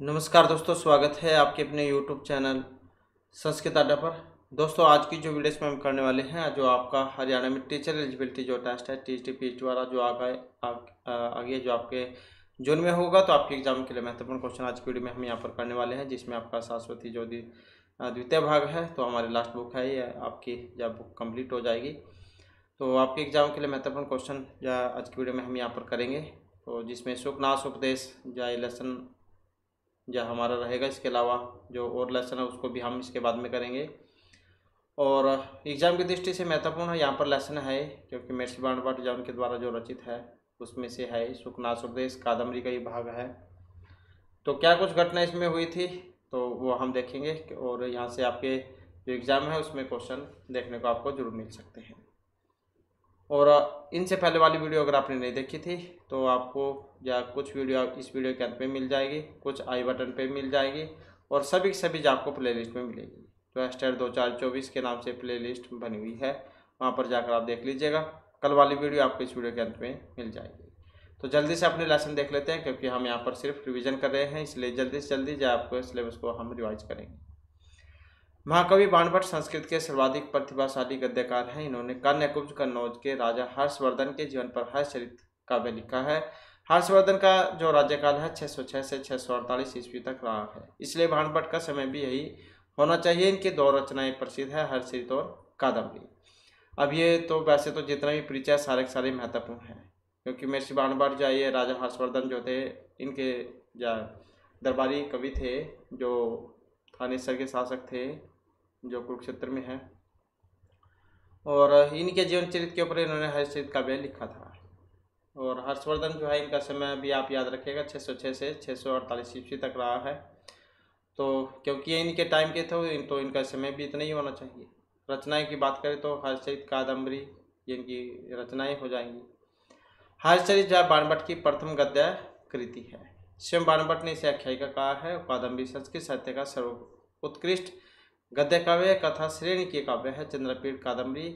नमस्कार दोस्तों, स्वागत है आपके अपने YouTube चैनल संस्कृत अड्डा पर। दोस्तों, आज की जो वीडियो इसमें हम करने वाले हैं, जो आपका हरियाणा में टीचर एलिजिबिलिटी जो टेस्ट है TTPH वाला जो आगे जो आपके जोन में होगा, तो आपके एग्जाम के लिए महत्वपूर्ण क्वेश्चन आज की वीडियो में हम यहाँ पर करने वाले हैं, जिसमें आपका सरस्वती जो द्वितीय भाग है। तो हमारी लास्ट बुक है, ये आपकी जब बुक कंप्लीट हो जाएगी तो आपके एग्जाम के लिए महत्वपूर्ण क्वेश्चन या आज की वीडियो में हम यहाँ पर करेंगे। तो जिसमें सुखनाश उपदेश या लेसन या हमारा रहेगा। इसके अलावा जो और लेसन है उसको भी हम इसके बाद में करेंगे। और एग्ज़ाम की दृष्टि से महत्वपूर्ण है यहाँ पर लेसन है, क्योंकि महर्षि बाणभट्ट जो उनके द्वारा जो रचित है उसमें से है सुखनाश उपदेश कादम्बरी का ही भाग है। तो क्या कुछ घटना इसमें हुई थी तो वो हम देखेंगे, और यहाँ से आपके जो एग्ज़ाम है उसमें क्वेश्चन देखने को आपको जरूर मिल सकते हैं। और इनसे पहले वाली वीडियो अगर आपने नहीं देखी थी तो आपको या कुछ वीडियो इस वीडियो के अंत में मिल जाएगी, कुछ आई बटन पे मिल जाएगी, और सभी की सभी आपको प्लेलिस्ट में मिलेगी। तो एस्टेट 2024 के नाम से प्लेलिस्ट बनी हुई है, वहाँ पर जाकर आप देख लीजिएगा। कल वाली वीडियो आपको इस वीडियो के अंत में मिल जाएगी। तो जल्दी से अपने लेसन देख लेते हैं, क्योंकि हम यहाँ पर सिर्फ रिविज़न कर रहे हैं, इसलिए जल्दी से जल्दी जो आपको सिलेबस को हम रिवाइज करेंगे। महाकवि बाणभट्ट संस्कृत के सर्वाधिक प्रतिभाशाली गद्यकार हैं। इन्होंने कन्याकुब्ज कन्नौज के राजा हर्षवर्धन के जीवन पर हर्षचरित काव्य लिखा है। हर्षवर्धन का जो राज्यकाल है 606 से 648 ईस्वी तक रहा है, इसलिए बाणभट्ट का समय भी यही होना चाहिए। इनकी दो रचनाएं प्रसिद्ध है, हर्षचरित और कादम्बरी। अब ये तो वैसे तो जितना भी परिचय सारे महत्वपूर्ण हैं, क्योंकि महर्षि बाणभट्ट जो ये राजा हर्षवर्धन जो थे, इनके जो दरबारी कवि थे, जो थानेसर के शासक थे, जो कुरुक्षेत्र में है, और इनके जीवन चरित्र के ऊपर इन्होंने हर्षचरित काव्य लिखा था। और हर्षवर्धन जो है इनका समय भी आप याद रखिएगा 606 से 648 ईस्वी तक रहा है। तो क्योंकि ये इनके टाइम के थे तो इनका समय भी इतना ही होना चाहिए। रचनाएं की बात करें तो हर्षचरित कादम्बरी ये इनकी रचनाएं हो जाएंगी। हर्षचरित जो बाणभट्ट की प्रथम गद्य कृति है। स्वयं बाणभट्ट ने इसे आख्यायिका कहा है। कादम्बरी संस्कृत साहित्य का सर्वोत्कृष्ट गद्य काव्य कथा श्रेणी की काव्य है। चंद्रपीठ कादम्बरी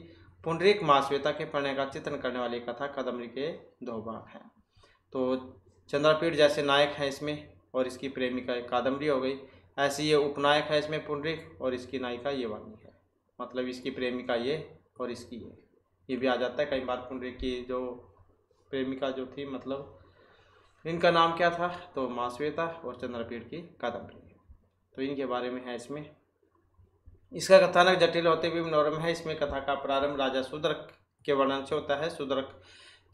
पुंडरीक महाश्वेता के प्रणय का चित्रण करने वाली कथा कादम्बरी के दो भाग हैं। तो चंद्रपीठ जैसे नायक हैं इसमें, और इसकी प्रेमिका एक कादम्बरी हो गई। ऐसे ये उपनायक है इसमें पुंडरीक, और इसकी नायिका ये वाणी है, मतलब इसकी प्रेमिका ये और इसकी ये भी आ जाता है कई बार। पुंडरीक की जो प्रेमिका जो थी, मतलब इनका नाम क्या था, तो महाश्वेता, और चंद्रपीठ की कादम्बरी। तो इनके बारे में है इसमें। इसका कथानक जटिल होते हुए मनोरम है। इसमें कथा का प्रारंभ राजा शूद्रक के वर्णन से होता है। शूद्रक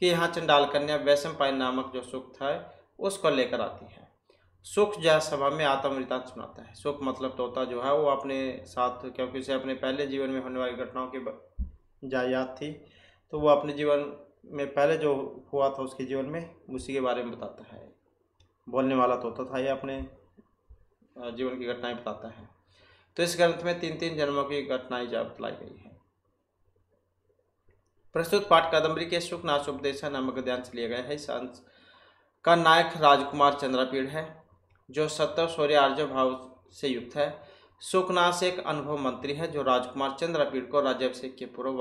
के यहाँ चंडाल कन्या वैशंपायन नामक जो सुख था उसको लेकर आती है। सुख जो सभा में आत्मवृतांत सुनाता है। सुख मतलब तोता जो है वो अपने साथ, क्योंकि उसे अपने पहले जीवन में होने वाली घटनाओं की याद थी, तो वो अपने जीवन में पहले जो हुआ था उसके जीवन में उसी के बारे में बताता है। बोलने वाला तोता था, ये अपने जीवन की घटनाएं बताता है। तो इस ग्रंथ में 3 जन्मों की घटनाएं बतलाई गई है। प्रस्तुत पाठ कादम्बरी के सुखनाश उपदेश नामक अध्याय से लिया गया है। इस अंश का नायक राजकुमार चंद्रपीड़ है, जो सत्व शौर्य आर्य भाव से युक्त है। सुखनाश एक अनुभव मंत्री है, जो राजकुमार चंद्रपीड़ को राज्याभिषेक के पूर्व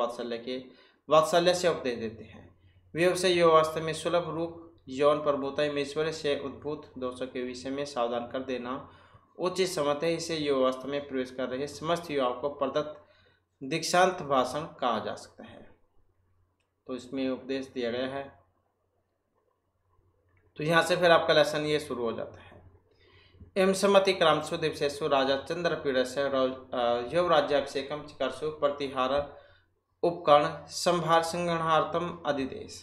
वात्सल्य से उपदेश देते हैं। वे उसे युवावस्था में सुलभ रूप यौन प्रभुता में ईश्वर से उद्भूत दोषों के विषय में सावधान कर देना उचित समझते हैं। इसे युवावस्था में प्रवेश कर रहे समस्त युवाओं को प्रदत्त दीक्षांत भाषण कहा जा सकता है। तो इसमें उपदेश दिया गया है। तो यहाँ से फिर आपका लेसन ये शुरू हो जाता है। एम सम्मति क्रांसु दिवसेषु राजा चंद्रपीड़स्य यौ राज्याभिषेकम चिकर्षु प्रतिहार उपकरण संभार संगणार्थम अधिदेश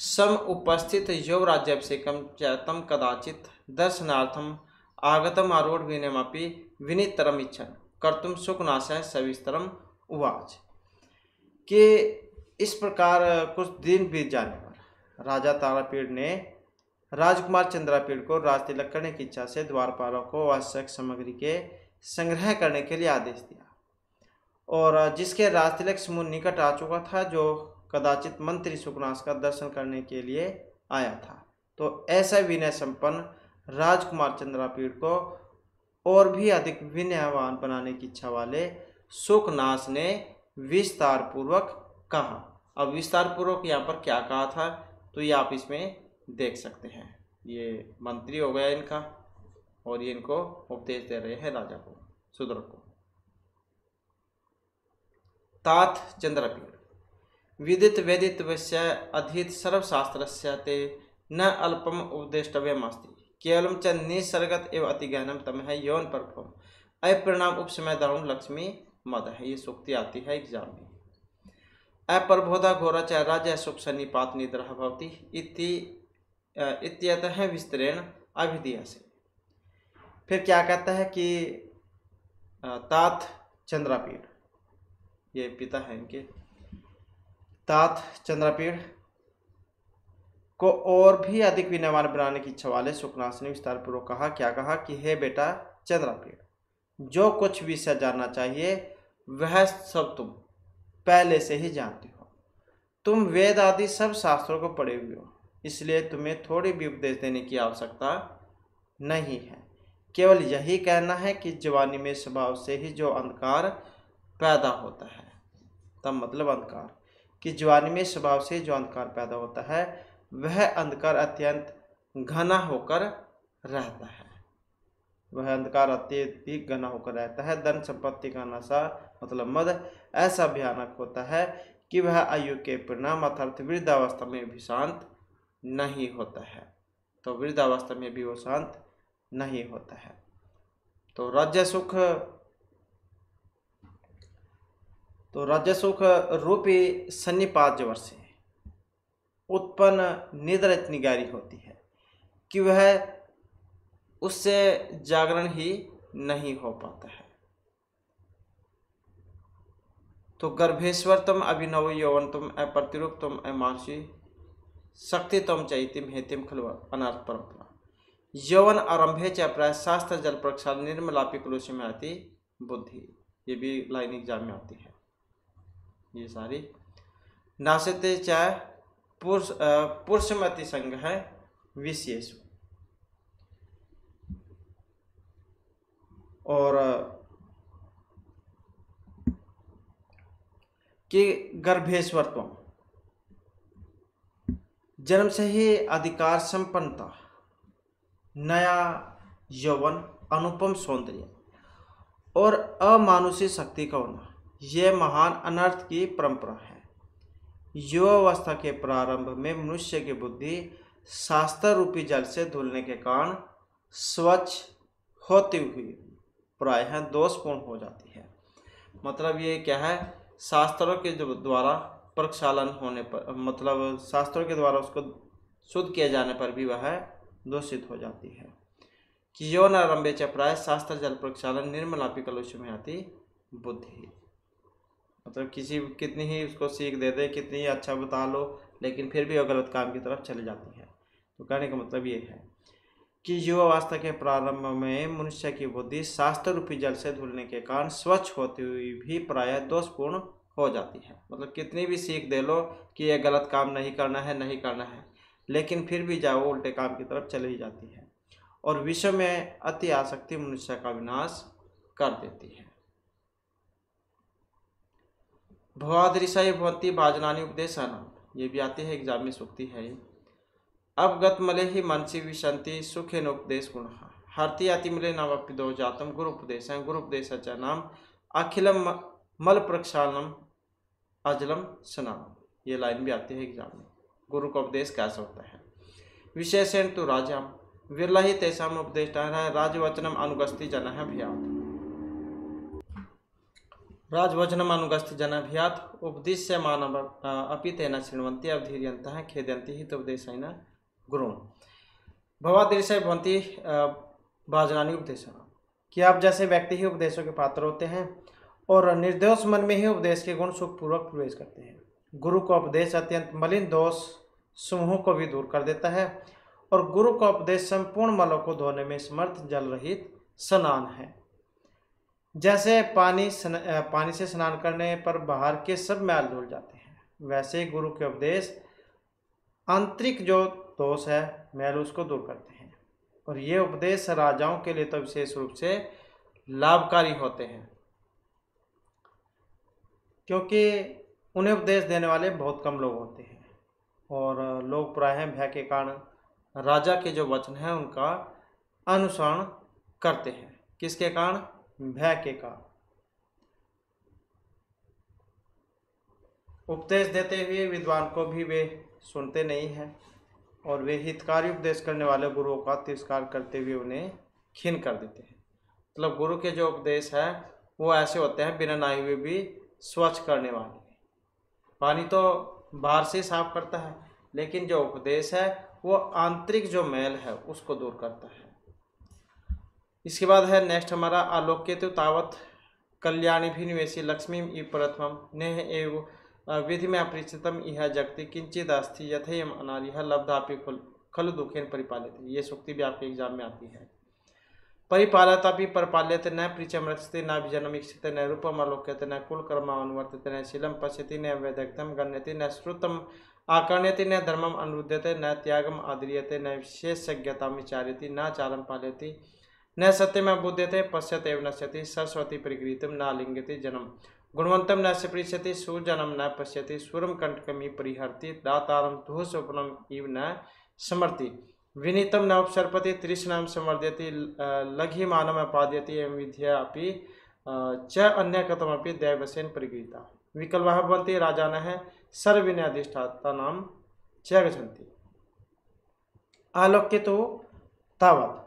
सम उपस्थित यौ राज्याभिषेकम चैतम कदाचित दर्शनार्थम आगतम आरूढ़ विनयमपि विनीतरम इच्छन कर्तुम सुखनाशाय सविस्तरम उवाच। कि इस प्रकार कुछ दिन बीत जाने पर राजा तारापीड़ ने राजकुमार चंद्रपीड़ को राजतिलक करने की इच्छा से द्वारपालों को आवश्यक सामग्री के संग्रह करने के लिए आदेश दिया, और जिसके राजतिलक समूह निकट आ चुका था, जो कदाचित मंत्री सुखनाश का दर्शन करने के लिए आया था। तो ऐसा विनय संपन्न राजकुमार चंद्रपीड़ को और भी अधिक विनयवान बनाने की इच्छा वाले सुखनाश ने विस्तार पूर्वक कहा। अब विस्तार पूर्वक यहाँ पर क्या कहा था तो ये आप इसमें देख सकते हैं। ये मंत्री हो गया इनका, और ये इनको उपदेश दे रहे हैं राजा को, शूद्र को। तात चंद्रपीड़ विदित वेदित वैश्य अधीत सर्वशास्त्रस्य ते न अल्पम उपदेष्टव्यमस्ति केवलम च निसर्गत एवं अतिगहनम तम है यौन परफम अप्रणाम उपसमय दारुण लक्ष्मी मद है। ये सूक्ति आती है एग्जाम में। अप्रबोधा घोरा च राज्य सुख सन्निपात निद्रह भवति इत्यतः विस्तरेण अभिधीय से। फिर क्या कहता है कि तात चंद्रपीड़, ये पिता है इनके, तात चंद्रपीड़ को और भी अधिक विनयवान बनाने की इच्छा वाले सुखनाथ ने विस्तार पूर्वक कहा। क्या कहा कि हे बेटा चंद्रपीड़, जो कुछ विषय जानना चाहिए वह सब तुम पहले से ही जानते हो। तुम वेद आदि सब शास्त्रों को पढ़े हुए हो, इसलिए तुम्हें थोड़ी भी उपदेश देने की आवश्यकता नहीं है। केवल यही कहना है कि जवानी में स्वभाव से ही जो अंधकार पैदा होता है, तब मतलब अंधकार कि जवानी में स्वभाव से जो अंधकार पैदा होता है वह अंधकार अत्यंत घना होकर रहता है। वह अंधकार अत्यधिक घना होकर रहता है। धन संपत्ति का नशा मतलब मद ऐसा भयानक होता है कि वह आयु के परिणाम अर्थात वृद्धावस्था में भी शांत नहीं होता है। तो वृद्धावस्था में भी वो शांत नहीं होता है। तो राज्य सुख रूपी सन्निपात जवर से उत्पन्न निद्रा इतनी गहरी होती है कि वह उससे जागरण ही नहीं हो पाता है। तो गर्भेश्वर तुम अभिनव यौवन तुम अप्रतिरूप तुम अमानसी शक्ति तुम चैतिम हेतिम खलु अनर्थ परंपरा यौवन आरंभे च प्राय शास्त्र जल प्रक्षाल निर्मलापी कुलुषि में आती बुद्धि। ये भी लाइन एग्जाम में आती है। ये सारी नासते चाहे पुरुषमति संघ है विशेष। और कि गर्भेश्वरत्व जन्म से ही अधिकार संपन्नता, नया यौवन, अनुपम सौंदर्य और अमानुषी शक्ति का होना, यह महान अनर्थ की परंपरा है। युवावस्था के प्रारंभ में मनुष्य की बुद्धि शास्त्र रूपी जल से धुलने के कारण स्वच्छ होती हुई प्रायः दोषपूर्ण हो जाती है। मतलब ये क्या है, शास्त्रों के द्वारा प्रक्षालन होने पर मतलब शास्त्रों के द्वारा उसको शुद्ध किए जाने पर भी वह दूषित हो जाती है। कि यौन आरंभे च प्राय शास्त्र जल प्रक्षालन निर्मलापी कलुष में आती बुद्धि। मतलब कितनी ही उसको सीख दे दे, कितनी ही अच्छा बता लो, लेकिन फिर भी वो गलत काम की तरफ चली जाती है। तो कहने का मतलब ये है कि युवावस्था के प्रारंभ में मनुष्य की बुद्धि शास्त्र रूपी जल से धुलने के कारण स्वच्छ होती हुई भी प्रायः दोषपूर्ण हो जाती है। मतलब कितनी भी सीख दे लो कि यह गलत काम नहीं करना है, लेकिन फिर भी जाओ उल्टे काम की तरफ चली जाती है और विश्व में अति आसक्ति मनुष्य का विनाश कर देती है। भवादृशाय भवन्ति भाजनानि उपदेशानां, ये भी आती है एग्जाम में सूक्ति है। अवगत मले ही मनसी विशंति सुखेन उपदेश गुण हरती अतिमले नावपि दो जातम गुरु उपदेश गुरु उपदेश च नाम अखिलम मल प्रक्षालनम अजलम स्नानम। ये लाइन भी आती है एग्जाम में। गुरु का उपदेश कैसा होता है। विशेषण तो राजा विरला ही तेषाम उपदेश राजवचनम अनुगस्ति जन भयात राजवचनम अनुगस्ति जन भयात उपदिश्य मानव अपि तेन शृण्वन्ति अवधीर्यन्तः खेदन्ति हि उपदेशेन गुरुन् भवादृशाय भवन्ति भाजनानि उपदेशानां। कि आप जैसे व्यक्ति ही उपदेशों के पात्र होते हैं और निर्दोष मन में ही उपदेश के गुण सुखपूर्वक प्रवेश करते हैं। गुरु का उपदेश अत्यंत मलिन दोष समूहों को भी दूर कर देता है और गुरु का उपदेश संपूर्ण मलों को धोने में समर्थ जल रहित स्नान है। जैसे पानी से स्नान करने पर बाहर के सब मैल धुल जाते हैं, वैसे ही गुरु के उपदेश आंतरिक जो दोष है मैल उसको दूर करते हैं। और ये उपदेश राजाओं के लिए तो विशेष रूप से लाभकारी होते हैं, क्योंकि उन्हें उपदेश देने वाले बहुत कम लोग होते हैं और लोग प्रायः भय के कारण राजा के जो वचन हैं उनका अनुसरण करते हैं। किसके कारण? भय के कारण। उपदेश देते हुए विद्वान को भी वे सुनते नहीं हैं और वे हितकारी उपदेश करने वाले गुरुओं का तिरस्कार करते हुए उन्हें क्षीण कर देते हैं। मतलब गुरु के जो उपदेश है वो ऐसे होते हैं बिना नहाए हुए भी स्वच्छ करने वाले। पानी तो बाहर से साफ करता है, लेकिन जो उपदेश है वो आंतरिक जो मैल है उसको दूर करता है। इसके बाद है नेक्स्ट हमारा आलोक्य तो तावत कल्याणी भी निवेशी लक्ष्मी प्रथम नेह एव विधि में अपरिचितम यह जगति किंचित अस्थि यथेयम अनार्य लब्धापि खलु दुखेन परिपालित। ये सूक्ति भी आपके एग्जाम में आती है। परिपालता भी परिपाल्यते न प्रीचम रक्षते न विजनम इक्षते न रूपम आलोक्यते न कुल कर्म अनुवर्तते न शीलम पश्यति न वैदग्धम गण्यते न श्रुतम आकर्ण्यते न धर्मम अनुरुध्यते न त्यागम आदरीयते न विशेषज्ञता विचार्यति न चारम पाल्यति न सत्यम बुध्यते पश्यते एव नश्यति सरस्वती परिगृहीतम न लिंगते जन्म गुणवंतम न स्पृश्यति सुजनम न पश्यति सुरम कंटकमी परिहरति दातारम तुह स्वप्नम इव न समर्ति विनीतम न उपसर्पति तृष्णाम संवर्धयति लघिमानम अपाद्यति एवं विद्या अपि च अन्य कथमपि दैवसेन परिगृहीता विकल्पः भवन्ति राजानः सर्वविनयाधिष्ठातानां च गच्छन्ति। आलोक्य तो तावत्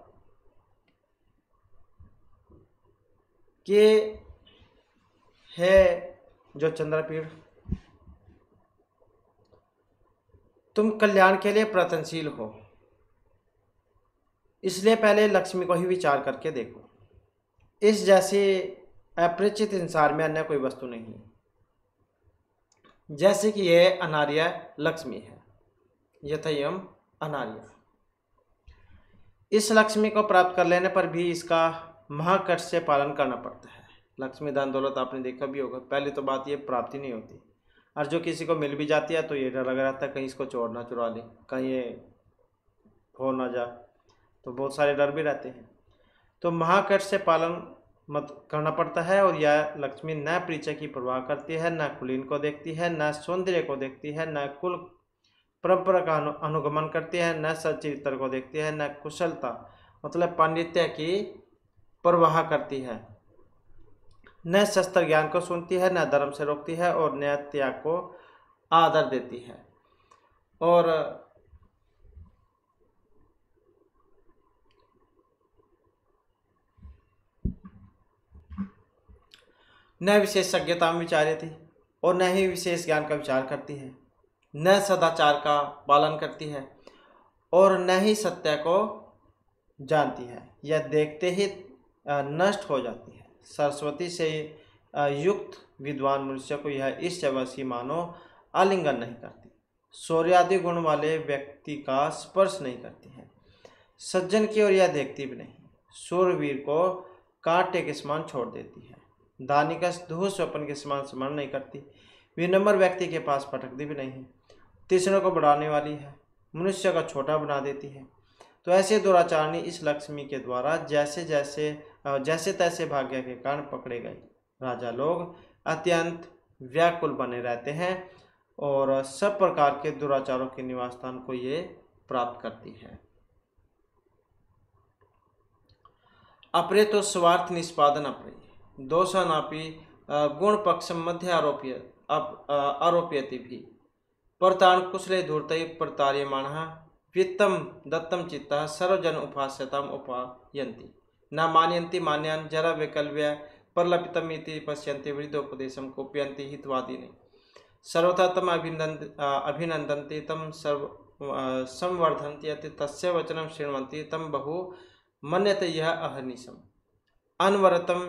के है जो चंद्रपीठ, तुम कल्याण के लिए प्रयत्नशील हो, इसलिए पहले लक्ष्मी को ही विचार करके देखो। इस जैसे अपरिचित संसार में अन्य कोई वस्तु नहीं, जैसे कि यह अनार्य लक्ष्मी है, यथयम अनार्य। इस लक्ष्मी को प्राप्त कर लेने पर भी इसका महाकष्ट से पालन करना पड़ता है। लक्ष्मी धन दौलत आपने देखा भी होगा, पहली तो बात ये प्राप्ति नहीं होती, और जो किसी को मिल भी जाती है तो ये डर लगा रहता है कहीं इसको चोर ना चुरा ले, कहीं ये हो ना जा, तो बहुत सारे डर भी रहते हैं। तो महाकष्ट से पालन मत करना पड़ता है। और यह लक्ष्मी न परिचय की परवाह करती है, न कुलीन को देखती है, न सौंदर्य को देखती है, न कुल परंपरा का अनुगमन करती है, न सच्चरित्र को देखती है, न कुशलता मतलब पांडित्य की परवाह करती है, न शस्त्र ज्ञान को सुनती है, न धर्म से रोकती है, और न त्याग को आदर देती है, और न विशेषज्ञता में विचार्य थी और न ही विशेष ज्ञान का विचार करती है, न सदाचार का पालन करती है और न ही सत्य को जानती है। यह देखते ही नष्ट हो जाती है। सरस्वती से युक्त विद्वान मनुष्य को यह इस अवश्य मानो आलिंगन नहीं करती, शौर्यादि गुण वाले व्यक्ति का स्पर्श नहीं करती है, सज्जन की ओर यह देखती भी नहीं, शूरवीर को कांटे के समान छोड़ देती है, दानी का धूल स्वपन के समान स्मरण नहीं करती, विनम्र व्यक्ति के पास पटकती भी नहीं, तीक्ष्ण को बढ़ाने वाली है, मनुष्य का छोटा बना देती है। तो ऐसे दुराचारणी इस लक्ष्मी के द्वारा जैसे तैसे भाग्य के कारण पकड़े गए राजा लोग अत्यंत व्याकुल बने रहते हैं और सब प्रकार के दुराचारों के निवास स्थान को ये प्राप्त करती है। अपरे तो स्वार्थ निष्पादन अपरे दोषानापि गुण पक्ष मध्य आरोप्यति भी परतान कुशले धूर्तै प्रतार्यमाण वित्तम दत्तम चित्तः सर्वजन उपास्यताम उपायन्ति न मानयन्ति मान्यान् जरा वैकल्प्य परलपितम इति पश्यन्ति वृद्धोपदेशम कोप्यन्ति हितवादिने सर्वथा तम अभिनन्दन्ति तम संवर्धन्ति यत् तस्य वचनं शृण्वन्ति तम बहु मन्यते यह अहर्निशम् अनवरतम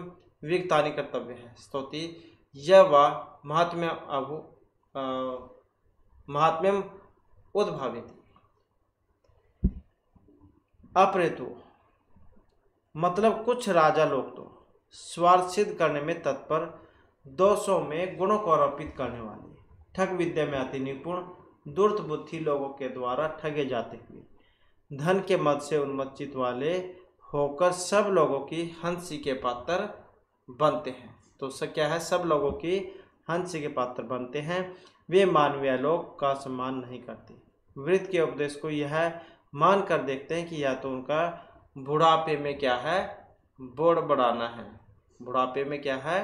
विगतानि कर्तव्य है स्तौति यह वा महात्म्यम उद्भावयति। अप्रेतु मतलब कुछ राजा लोग तो स्वार्थ सिद्ध करने में तत्पर, दोषों में गुणों को आरोपित करने वाले, ठग विद्या में अति निपुण, दुर्त बुद्धि लोगों के द्वारा ठगे जाते हुए, धन के मद से उन्मत्चित वाले होकर सब लोगों की हंसी के पात्र बनते हैं। तो क्या है, सब लोगों की हंसी के पात्र बनते हैं। वे मानवीय लोग का सम्मान नहीं करते, वृद्ध के उपदेश को यह मान कर देखते हैं कि या तो उनका बुढ़ापे में क्या है बड़बड़ाना है। बुढ़ापे में क्या है?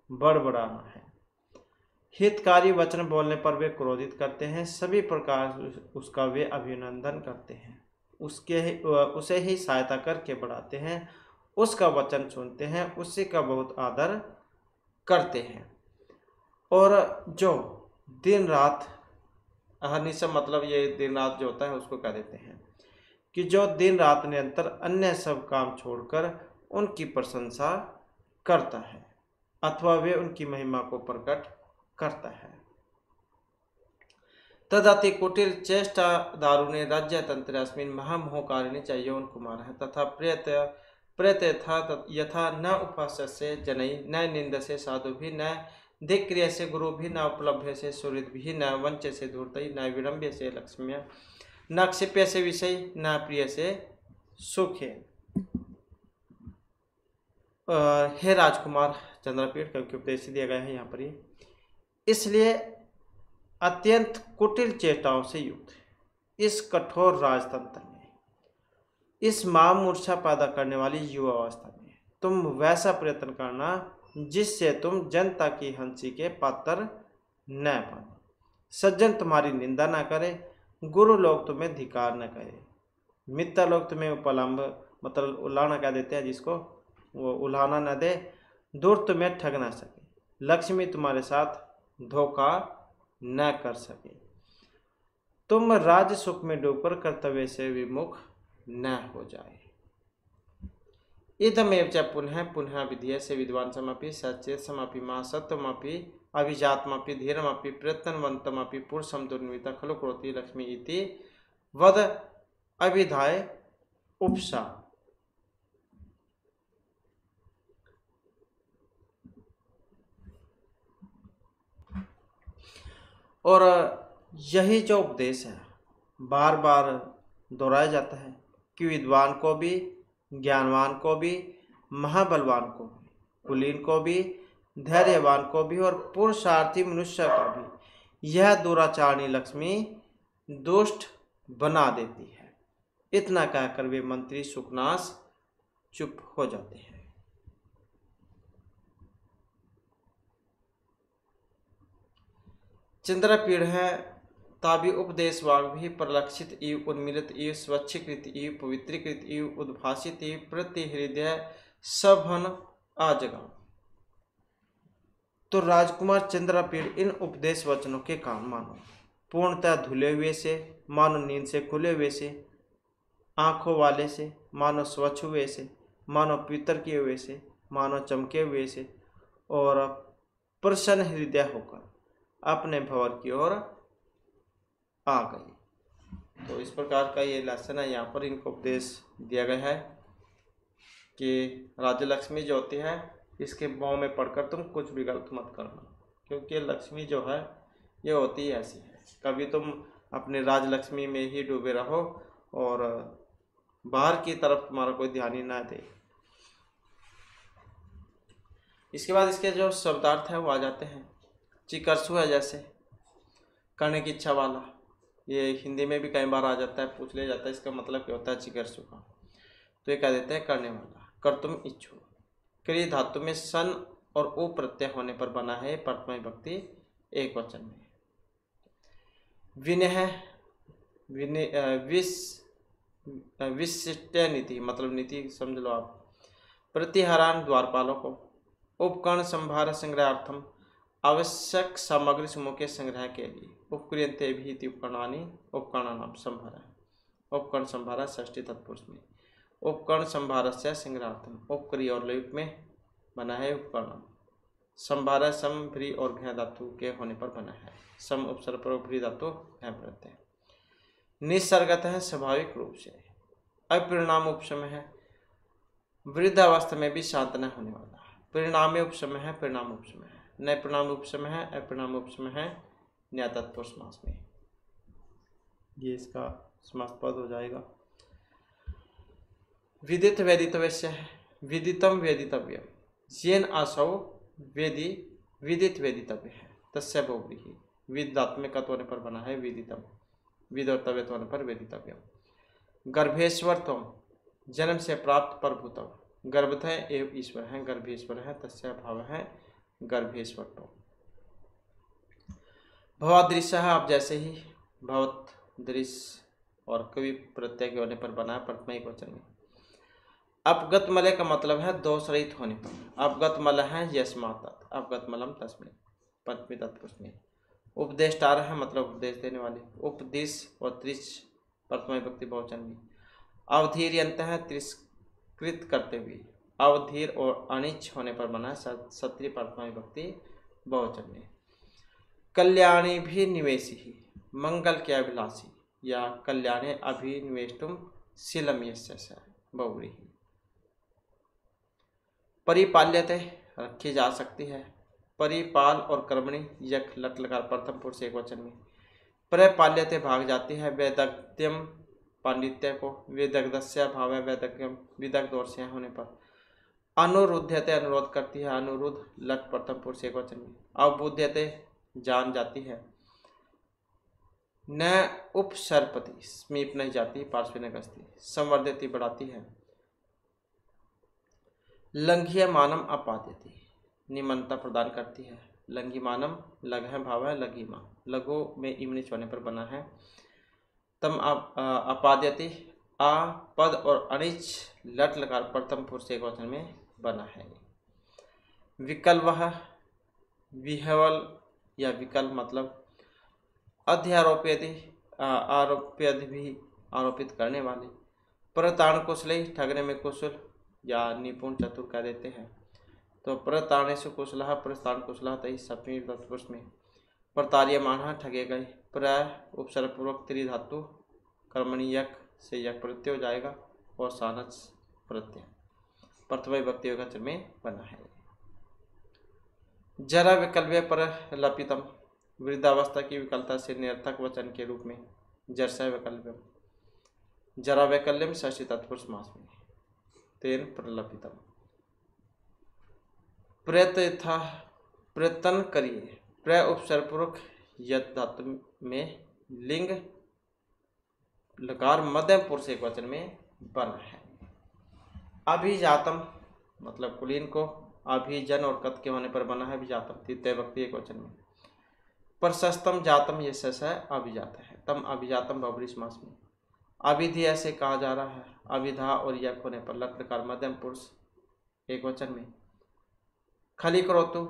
बड़बड़ाना है। हितकारी वचन बोलने पर वे क्रोधित करते हैं, सभी प्रकार उसका वे अभिनंदन करते हैं, उसे ही सहायता करके बढ़ाते हैं, उसका वचन सुनते हैं, उसी का बहुत आदर करते हैं। और जो दिन रात, अहर्निशम मतलब ये दिन रात जो होता है उसको कह देते हैं, कि जो दिन रात निरंतर अन्य सब काम छोड़कर उनकी प्रशंसा करता है अथवा वे उनकी महिमा को प्रकट करता है। तदति कुटिल चेष्टा दारुणे राज्य तंत्र अस्मिन् महामोहकारिणी यौन कुमार है तथा प्रेत यथा न उपास्य जनई न निंदसे साधु भी न धिक्रिय से गुरु भी न उपलब्ध से सुहृद भी न वंच से धूर्तई न विडम्ब्य से लक्ष्म्य न क्षिप्य से विषय न प्रिय से सुखे। हे राजकुमार चंद्रपीठ, क्योंकि उपदेश दिया गया है यहाँ पर ही, इसलिए अत्यंत कुटिल चेष्टाओं से युक्त इस कठोर राजतंत्र में, इस महामूर्छा पैदा करने वाली युवावस्था में तुम वैसा प्रयत्न करना जिससे तुम जनता की हंसी के पात्र न बनो, सज्जन तुम्हारी निंदा न करे, गुरु लोग तुम्हें धिकार न करे, मित्र लोग तुम्हें उपलम्ब मतलब उलाहना कह देते हैं जिसको, वो उलाहना न दे, दूर तुम्हें ठग ना सके, लक्ष्मी तुम्हारे साथ धोखा न कर सके, तुम राज सुख में डूबकर कर्तव्य से विमुख न हो जाए। इदमेव च पुनः पुनः विधीय से विद्वान समापि सचेत समापि मां सत्वमपि अभिजातमपि धीरमपि प्रयत्नवंतमपि पुरुषम दुर्निमित्त खलु करोति लक्ष्मी इति वद अभिधाय उपसा। और यही जो उपदेश है बार बार दोहराया जाता है कि विद्वान को भी, ज्ञानवान को भी, महाबलवान को भी, कुलीन को भी, धैर्यवान को भी और पुरुषार्थी मनुष्य का भी यह दुराचारणी लक्ष्मी दुष्ट बना देती है। इतना कहकर वे मंत्री सुखनाश चुप हो जाते हैं। चंद्रपीढ़ है ताबी उपदेश वाग भी प्रलक्षित इव उन्मिलित इव स्वच्छकृत इव पवित्रीकृत इव उद्भाषित इव प्रति हृदय सभन आजगा। तो राजकुमार चंद्रपीढ़ इन उपदेश वचनों के कान मानो पूर्णतः धुले हुए से, मानो नींद से खुले हुए से, आंखों वाले से, मानो स्वच्छ हुए से, मानो पवित्र किए हुए से, मानो चमके हुए से, और प्रसन्न हृदय होकर अपने भंवर की ओर आ गई। तो इस प्रकार का ये लेसन है, यहाँ पर इनको उपदेश दिया गया है कि राज्य लक्ष्मी जो होती है इसके भाव में पढ़कर तुम कुछ भी गलत मत करना, क्योंकि लक्ष्मी जो है ये होती है ऐसी है, कभी तुम अपने राज लक्ष्मी में ही डूबे रहो और बाहर की तरफ तुम्हारा कोई ध्यान ही ना दे। इसके बाद इसके जो शब्दार्थ है वो आ जाते हैं। चिकर्सु है जैसे करने की इच्छा वाला, ये हिंदी में भी कई बार आ जाता है, पूछ लिया जाता है इसका मतलब क्या होता है चिकर्सु का, तो ये कह देते हैं करने वाला। कर्तुम इच्छु क्रिय धातु में सन और उ प्रत्यय होने पर बना है प्रथमा विभक्ति एक वचन में। विनय विशिष्ट नीति मतलब नीति समझ लो आप। प्रतिहारान द्वारपालों को, उपकरण संभार संग्रहार्थम आवश्यक सामग्री समूह के संग्रह के लिए, उपक्रियंते भी उपकरणानि उपकरणानाम संभार, उपकरण संभार षष्ठी तत्पुरुष में, उपकरण संभार से संग्रहार्थम उपक्रिय और लयुक्त में बना है उपकरण। संभार सम भ्री और घ धातु के होने पर बना है, सम उपसर्ग पर भ्री धातु घ प्रत्यय है। निसर्गत है स्वाभाविक रूप से। अपरिणाम उपसमय है, वृद्धावस्था में भी शांत न होने वाला। परिणाम उपसमय है, परिणाम उपसमय है, नए परिणाम उपसमय है, अपरिणाम उपसमय है न्याय तत्पुरुष समास में। ये इसका समास पद हो जाएगा। विदित वेदितव्य है, विदितम वेदितव्यम, येन आसौ वेदी विदित वेदितव्य है, तस्य बहुव्रीहि। विदात्मक होने पर बना है विदितम, विदर्तव्य होने पर वेदितव्यम। गर्भेश्वर तुम जन्म से प्राप्त प्रभुतम, गर्भथ एव ईश्वर है, गर्भेश्वर है, तस्य भाव है गर्भेश्वर। तो भवादृश्य है, आप जैसे ही, भवत दृश्य और कवि प्रत्यय के होने पर बना है प्रथमा एकवचन में। अपगत मलय का मतलब है दोष रहित होने पर। अपगत मल है यस्मात्, अपगत मलम तस्मै, पंचमी तत्पुरुष में। उपदेष्टार है मतलब उपदेश देने वाले। उपदेश और त्रिश प्रथमा विभक्ति बहुवचन में। अवधीर्यंत है तिरस्कृत करते हुए। अवधीर और अनिच होने पर बना है सत्रीय प्रथमा विभक्ति बहुवचन में। कल्याणी भी निवेशी ही, मंगल के अभिलाषी, या कल्याणे अभिनिवेष्टुम शीलम यस्य बहुव्रीहि। परिपाल्यते रखी जा सकती है। परिपाल और कर्मणि यक लट लकार प्रथम पुरुष एकवचन में। प्रपाल्यते भाग जाती है वेदग्ध्यम पांडित्य को। वेदग्धस्य भाव है वेदज्ञम, विदग्ध और से होने पर। अनुरुध्यते अनुरोध करती है। अनुरुद्ध लट प्रथम पुरुष एकवचन में। अवबुध्यते जान जाती है। न उपसर्पति समीप नहीं जाती, पार्श्व न गस्ती। संवर्धती बढ़ाती है। लंघ्य मानम अपाद्यति निमंता प्रदान करती है। लंघी मानम लघ है भाव है लघिमा, लघु में इमनिच होने पर बना है। तम अपाद्यति आ पद और अनिच लट लकार प्रथम पुरुष एकवचन में बना है। विकल्प विहवल या विकल्प मतलब अध्यारोप्यति आरोप्यध भी आरोपित करने वाले। प्रतारण कुशल ठगने में कुशल या निपुण चतुर कह देते हैं। तो प्रतारणेषु कुशलः प्रतारण कुशलः तई सप्तमी तत्पुरुष में। प्रतार्यमाणः ठगे गए। प्राय उपसर्ग पूर्वक त्रिधातु कर्मणि यक से यक प्रत्यय हो जाएगा और सानच प्रत्यय प्रथमा विभक्ति एकवचन में बना है। जरा विकल्प्य पर लपितम वृद्धावस्था की विकलता से निरर्थक वचन के रूप में जरसा वैकल्प्यम। जरा वैकल्यम षष्ठी तत्पुरुष मास में। तेन प्रलपितम। प्रयथा प्रयत्न करिए। प्रय उपसर्गपूर्वक यत धातु में लिंग लकार मध्यम पुरुष एकवचन में बना है। अभिजातम मतलब कुलीन को। अभिजन और कत के होने पर बना है अभिजातम तृतीय विभक्ति एकवचन में। प्रशस्तम जातम ये सस है अभिजात है। तम अभिजातम बहुब्रीहि समास में। अभिधि ऐसे कहा जा रहा है। अभिधा और यक होने पर लट लकार मध्यम पुरुष एकवचन में। खली करोतु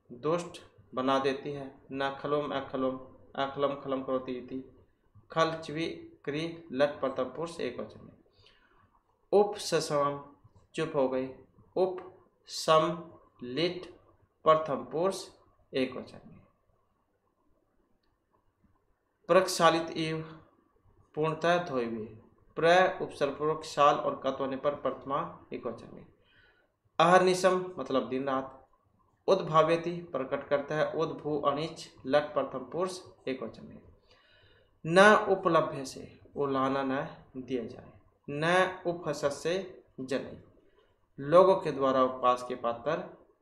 दुष्ट बना देती है। न खलोम अखलोम अखलम खलम करोती इति। खल चवी क्री लट प्रथम पुरुष एकवचन में। उपसम चुप हो गई। उप सम लिट प्रथम पुरुष एकवचन में। प्रक्षालित इव पूर्णतः धोए हुए। प्रय उपसर्गपूर्वक शाल और कत होने पर प्रथमा एकवचन में। अहर्निशम मतलब दिन रात। उद्भाव्यति प्रकट करता है। उद्भू अनिच लट प्रथम पुरुष एकवचन में। न उपलब्ध से उलाहना न दिया जाए। न उपहस से जने लोगों के द्वारा उपवास के पात्र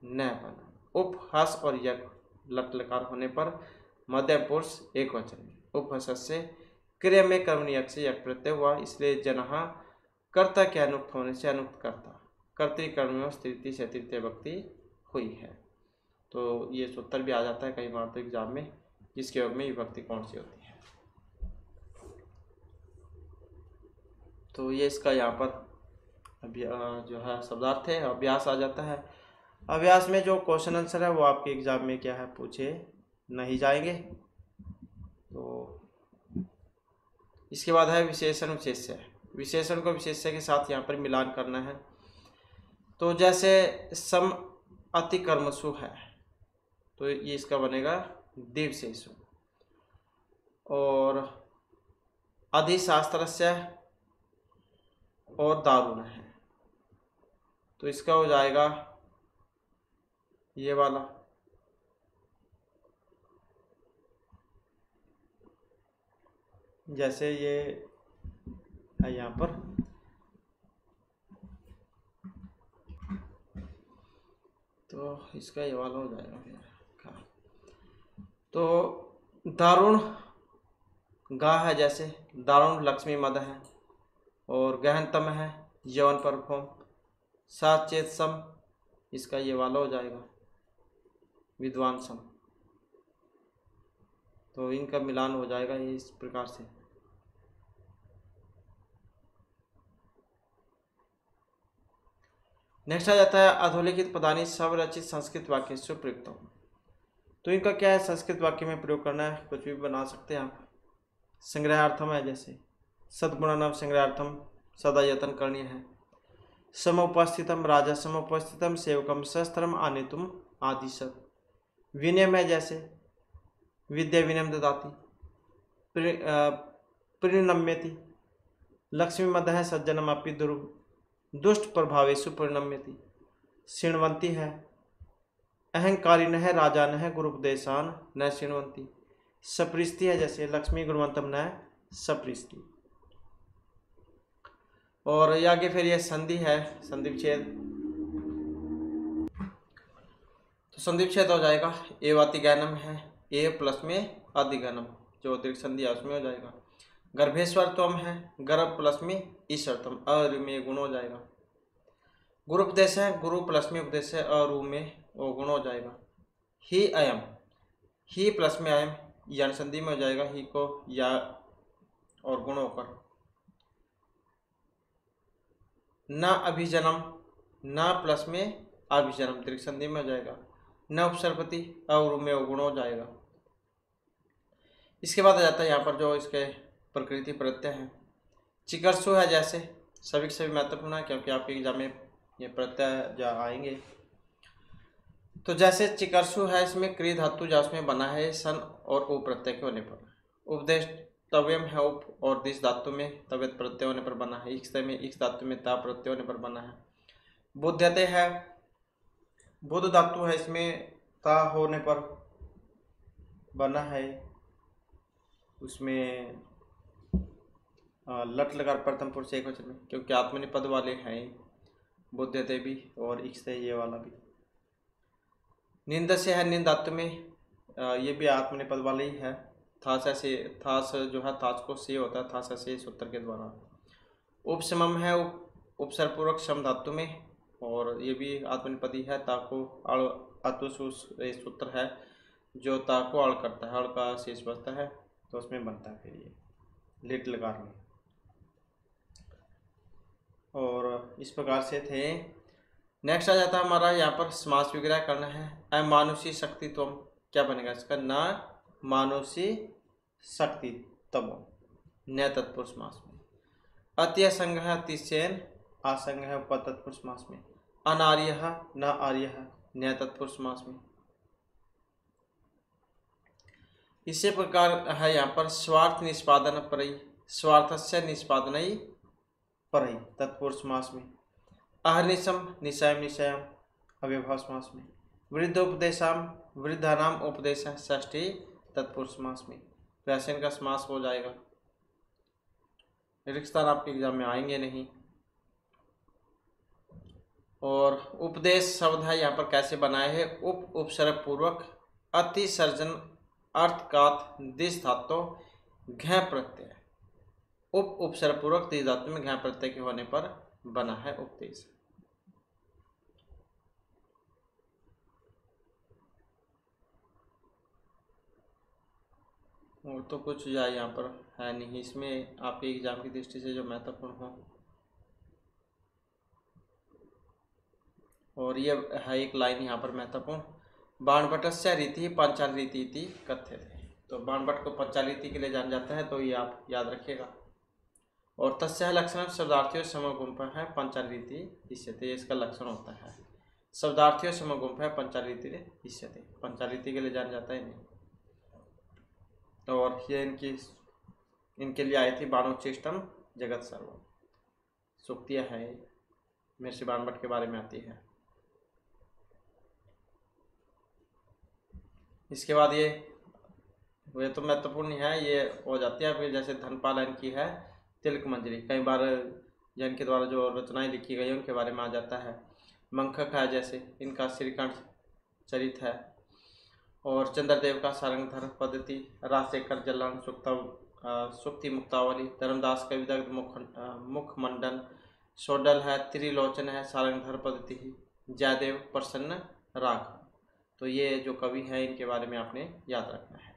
न बना। उपहस और यक लट लकार होने पर मध्यम पुरुष एकवचन में। उपहस से क्रिया में कर्मणि यक से यक प्रत्यय हुआ, इसलिए जनहा कर्ता के अनुक्त होने से अनुक्त कर्ता कर्तृकर्म में तृतीय से तृतीय विभक्ति हुई है। तो ये सूत्र भी आ जाता है कई बार तो एग्जाम में, जिसके योग में विभक्ति कौन सी होती है। तो ये इसका यहाँ पर जो है शब्दार्थ है। अभ्यास आ जाता है। अभ्यास में जो क्वेश्चन आंसर है वो आपके एग्जाम में क्या है पूछे नहीं जाएंगे। तो इसके बाद है विशेषण विशेष्य। विशेषण को विशेष्य के साथ यहाँ पर मिलान करना है। तो जैसे सम अतिकर्मसु है तो ये इसका बनेगा दिवसेषु। और अधिशास्त्रस्य और दारुण है तो इसका हो जाएगा ये वाला। जैसे ये है यहाँ पर तो इसका ये वाला हो जाएगा। तो दारुण गा है, जैसे दारुण लक्ष्मी मद है। और गहनतम है यवन परफॉर्म। साचेतसम, इसका ये वाला हो जाएगा विद्वांसम। तो इनका मिलान हो जाएगा ये इस प्रकार से। नेक्स्ट आ जाता है अधोलिखित पदानि स्वरचित संस्कृत वाक्य से प्रयुक्त। तो इनका क्या है, संस्कृत वाक्य में प्रयोग करना है, कुछ भी बना सकते हैं आप। संग्रहार्थम है, जैसे सद्गुणानाम संग्रहार्थम सदा यत्न करणीय है। समुपस्थितम राजा समुपस्थितम सेवकम शस्त्रम आनेतुम आदि सब। विनय है, जैसे विद्या विनयम ददाति। परिणम्यति लक्ष्मी मदः सज्जनम अपि दुष्ट प्रभावेषु परिणम्यति। शृण्वन्ति है, अहंकारी न है राजा न है गुरुपदेशान न शृण्वन्ति। सप्रीस्ति है, जैसे लक्ष्मी गुणवंतम न सप्रीस्ति। और आगे फिर ये संधि है, संधि विच्छेद। तो संधि विच्छेद हो जाएगा एवातिगैनम है, ए प्लस में अधिगैनम, जो अतिरिक्त संधि है उसमें हो जाएगा। गर्भेश्वरत्वम है, गर्भ प्लस में ईश्वरत्वम, अरु में गुण हो जाएगा। गुरुपदेश है, गुरु प्लस में उपदेश है, अरु में वो गुण हो जाएगा। ही अयम, ही प्लस में अयम यण संधि में हो जाएगा, ही को या और गुण होकर। न अभिजनम, न प्लस में अभिजनम दीर्घ संधि में हो जाएगा। न उपसर्पति, अवरु में गुण हो जाएगा। इसके बाद आ जाता है यहाँ पर जो इसके प्रकृति प्रत्यय हैं। चिकर्षु है, जैसे सभी के सभी महत्वपूर्ण है क्योंकि आपके एग्जाम में ये प्रत्यय जा आएंगे। तो जैसे चिकर्षु है, इसमें क्री धातु जा उसमें बना है सन और उ प्रत्यय के होने पर। उपदेश तव्यम है, उप और दिस धातु में तव्यत प्रत्यय होने पर बना है। इक्स में इक्स धातु में ता प्रत्यय होने पर बना है। बुद्धते है, बुद्ध धातु है, इसमें ता होने पर बना है। उसमें लट लगा प्रथम पुरुष एक वचन में, क्योंकि आत्मनिपद वाले हैं बुद्धते भी और इक्स ये वाला भी। निंद से है, निंद धातु में ये भी आत्मनिपद वाले ही है। थास से, थास जो है ताज को से होता है, थास से सूत्र के द्वारा। उपशमम है, उपसर्गपूर्वक शम धातु में, और ये भी आत्मनिपदी है। ताको अड़ अतुसु सूत्र है जो ताको अड़ करता है, अड़ का शेष बचता है तो उसमें बनता है फिर ये लिट लकार में। और इस प्रकार से थे। नेक्स्ट आ जाता है हमारा यहाँ पर समास विग्रह करना है। अमानुषी शक्तित्व क्या बनेगा इसका, न मानुषी शक्तित्व न तत्पुरुष समास में। अत्य संघ है, अतिशयन आसंग है उपतत्पुरुष समास में। अनार्य न आर्य न तत्पुरुष समास में। इसी प्रकार है यहाँ पर स्वार्थ निष्पादन परई, स्वार्थस्य निष्पादनई परई तत्पुरुष समास में। अहर्निशम निशयम निशयम अव्यभाव समास में। वृद्धोपदेशाम वृद्धानाम उपदेश षष्ठी तत्पुरुष समास में। वैसे इनका समास हो जाएगा। रिक्त स्थान आपके एग्जाम में आएंगे नहीं। और उपदेश शब्द है यहाँ पर कैसे बनाए है, उपसर्ग पूर्वक अतिसर्जन अर्थकात दिस धातु घ प्रत्यय। उपसर्ग पूर्वक दिस धातु में घ प्रत्यय के होने पर बना है उपदेश। और तो कुछ या यहाँ पर है नहीं, इसमें आपके एग्जाम की दृष्टि से जो महत्वपूर्ण हो। और ये है एक लाइन यहाँ पर महत्वपूर्ण, बाणभट्टस्य रीति पांचाल रीति इति कथ्यते। तो बाणभट्ट को पांचाल रीति के लिए जान जाता है, तो ये आप याद रखिएगा। और तस्य लक्षण शब्दार्थियों समगुंफ है पांचाल रीति इष्यते, इसका लक्षण होता है शब्दार्थियों समगुंफ है पांचाल रीति इष्यते, पांचाल रीति के लिए जान जाता है नहीं। और ये इनके लिए आई थी बाणोच्चिष्टम जगत सर्वम, सूक्तियाँ है महर्षि बाणभट्ट के बारे में आती है। इसके बाद ये तो महत्वपूर्ण है, ये हो जाती है। फिर जैसे धनपाल की है तिलक मंजरी, कई बार जिनके द्वारा जो रचनाएं लिखी गई उनके बारे में आ जाता है। मंखक है, जैसे इनका श्रीकंठ चरित है। और चंद्रदेव का सारंगधर पद्धति, राजशेखर जलन सुक्ति मुक्तावली, धर्मदास का विदग्ध मुखमंडन, सोडल है, त्रिलोचन है, सारंगधर पद्धति, जयदेव प्रसन्न राघव। तो ये जो कवि हैं इनके बारे में आपने याद रखना है।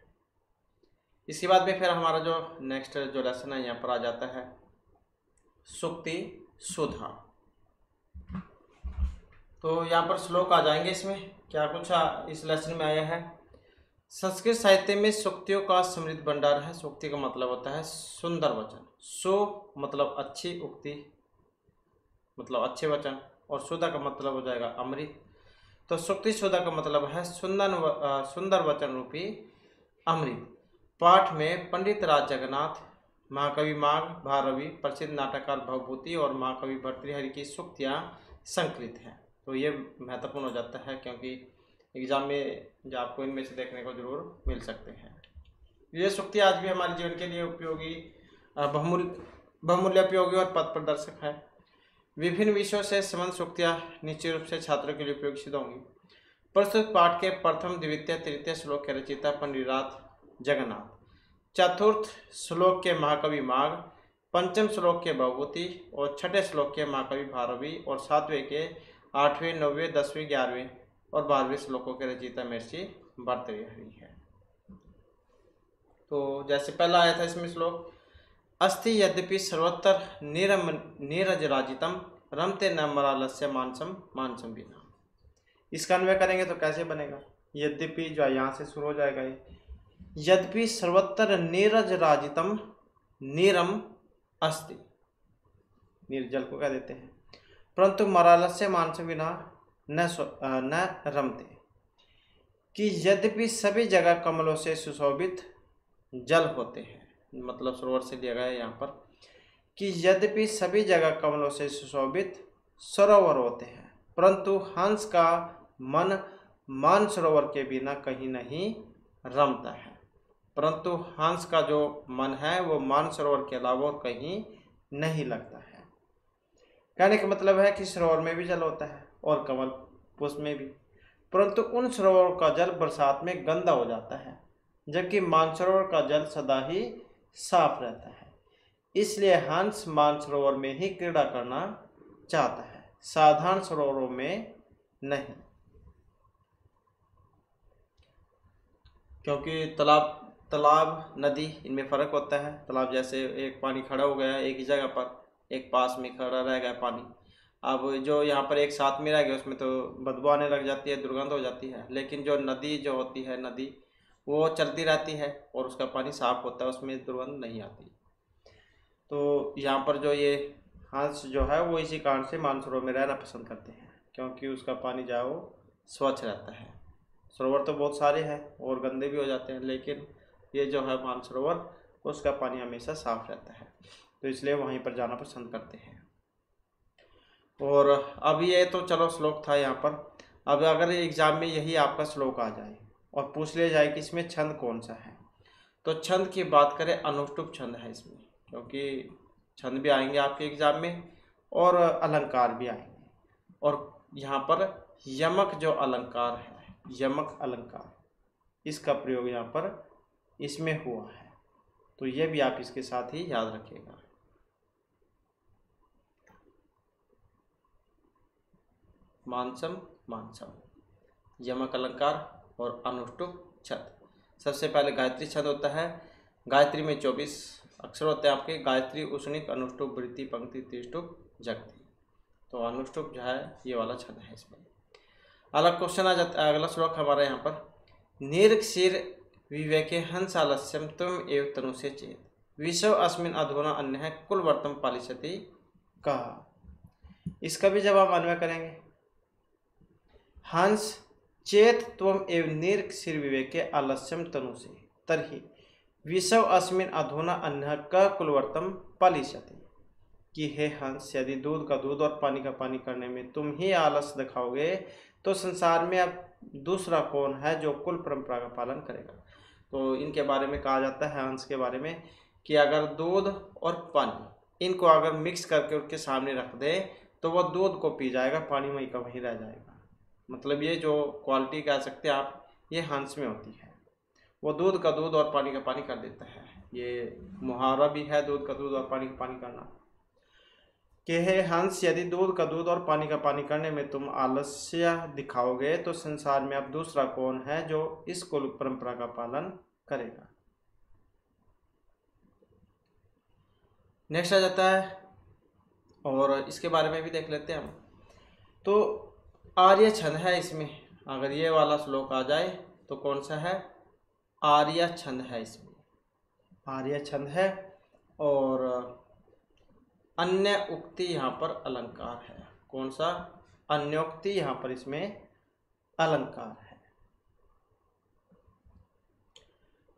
इसके बाद में फिर हमारा जो नेक्स्ट जो लेसन है यहाँ पर आ जाता है सूक्ति सुधा। तो यहाँ पर श्लोक आ जाएंगे। इसमें क्या कुछ इस लेसन में आया है। संस्कृत साहित्य में सूक्तियों का समृद्ध भंडार है। सूक्ति का मतलब होता है सुंदर वचन। सु मतलब अच्छी उक्ति, मतलब अच्छे वचन, और सुधा का मतलब हो जाएगा अमृत। तो सूक्ति सुधा का मतलब है सुंदर वचन रूपी अमृत। पाठ में पंडित राज जगन्नाथ, महाकवि माघ भारवी, प्रसिद्ध नाटककार भवभूति और महाकवि भर्तृहरि की सूक्तियाँ संकलित हैं। तो ये महत्वपूर्ण हो जाता है क्योंकि एग्जाम में जो आपको इनमें से देखने को जरूर मिल सकते हैं। ये सूक्ति आज भी हमारे जीवन के लिए उपयोगी, बहुमूल्य उपयोगी और पथ प्रदर्शक है। विभिन्न विषयों से संबंध सूक्तियाँ निश्चित रूप से छात्रों के लिए उपयोगी सिद्ध होंगी। प्रस्तुत पाठ के प्रथम, द्वितीय, तृतीय श्लोक के रचयिता पंडित राज जगन्नाथ, चतुर्थ श्लोक के महाकवि माघ, पंचम श्लोक के भवभूति और छठे श्लोक के महाकवि भारवी और सातवें के 8वें, 9वें, 10वें, 11वें और 12वें श्लोकों के रचयिता महर्षि भर्तृहरि है। तो जैसे पहला आया था इसमें श्लोक, अस्ति यद्यपि सर्वत्र नीरजराजितम रमते न मरालस्य मानसम मानसम बिना। इसका अन्वय करेंगे तो कैसे बनेगा। यद्यपि जो यहाँ से शुरू हो जाएगा ये, यद्यपि सर्वत्र नीरजराजितम, नीरम अस्ति, निर्जल को कह देते हैं, परंतु मरालस्य मानसम बिना न रमते, कि यद्यपि सभी जगह कमलों से सुशोभित जल होते हैं। मतलब सरोवर से लिया गया है यहाँ पर, कि यद्यपि सभी जगह कमलों से सुशोभित सरोवर होते हैं, परंतु हंस का मन मानसरोवर के बिना कहीं नहीं रमता है। परंतु हंस का जो मन है वो मानसरोवर के अलावा और कहीं नहीं लगता है। कहने का मतलब है कि सरोवर में भी जल होता है और कमल पुष्प में भी, परंतु उन सरोवरों का जल बरसात में गंदा हो जाता है, जबकि मानसरोवर का जल सदा ही साफ रहता है। इसलिए हंस मानसरोवर में ही क्रीड़ा करना चाहता है, साधारण सरोवरों में नहीं। क्योंकि तालाब नदी इनमें फर्क होता है। तालाब जैसे एक पानी खड़ा हो गया एक ही जगह पर, एक पास में खड़ा रह गया पानी, अब जो यहाँ पर एक साथ में रह गया उसमें तो बदबू आने लग जाती है, दुर्गंध हो जाती है। लेकिन जो नदी जो होती है, नदी वो चलती रहती है और उसका पानी साफ होता है, उसमें दुर्गंध नहीं आती। तो यहाँ पर जो ये हंस जो है वो इसी कारण से मानसरोवर में रहना पसंद करते हैं, क्योंकि उसका पानी जो है वो स्वच्छ रहता है। सरोवर तो बहुत सारे हैं और गंदे भी हो जाते हैं, लेकिन ये जो है मानसरोवर उसका पानी हमेशा साफ रहता है, तो इसलिए वहीं पर जाना पसंद करते हैं। और अब ये तो चलो श्लोक था यहाँ पर। अब अगर एग्जाम में यही आपका श्लोक आ जाए और पूछ लिया जाए कि इसमें छंद कौन सा है, तो छंद की बात करें अनुष्टुप छंद है इसमें, क्योंकि छंद भी आएंगे आपके एग्जाम में और अलंकार भी आएंगे। और यहाँ पर यमक जो अलंकार है, यमक अलंकार, इसका प्रयोग यहाँ पर इसमें हुआ है, तो ये भी आप इसके साथ ही याद रखिएगा। मानसम मानसम, यमक अलंकार और अनुष्टुप छंद। सबसे पहले गायत्री छंद होता है। गायत्री में 24 अक्षर होते हैं आपके, गायत्री, उष्णिक, अनुष्टुप, वृत्ति, पंक्ति, त्रिष्टुप, जगती। तो अनुष्टुप जो है ये वाला छंद है इसमें। अलग क्वेश्चन आ जाता है। अगला श्लोक हमारा यहाँ पर, निर्क्षीर विवेके हंसालस्यम तुम एव तनु से चेत विषव अस्मिन अधुना अन्य है कुलवर्तम पालिशति कहा। इसका भी जवाब अन्वय करेंगे। हंस चेत त्वम एव निर्क्षीर विवेके आलस्यम तनु से तरहि विषव अस्मिन अधुना अन्य का कुलवर्तम पालिशति, कि हे हंस, यदि दूध का दूध और पानी का पानी करने में तुम ही आलस दिखाओगे तो संसार में अब दूसरा कौन है जो कुल परंपरा का पालन करेगा। तो इनके बारे में कहा जाता है, हंस के बारे में, कि अगर दूध और पानी इनको अगर मिक्स करके उसके सामने रख दे तो वह दूध को पी जाएगा, पानी वहीं का वहीं रह जाएगा। मतलब ये जो क्वालिटी कह सकते हैं आप, ये हंस में होती है। वो दूध का दूध और पानी का पानी कर देता है। ये मुहावरा भी है, दूध का दूध और पानी का पानी करना। कि हे हंस, यदि दूध का दूध और पानी का पानी करने में तुम आलस्य दिखाओगे तो संसार में अब दूसरा कौन है जो इस कुल परंपरा का पालन करेगा। नेक्स्ट आ जाता है, और इसके बारे में भी देख लेते हैं हम। तो आर्य छंद है इसमें, अगर ये वाला श्लोक आ जाए तो कौन सा है, आर्य छंद है इसमें, आर्य छंद है। और अन्य उक्ति यहाँ पर अलंकार है, कौन सा, अन्योक्ति यहाँ पर इसमें अलंकार है।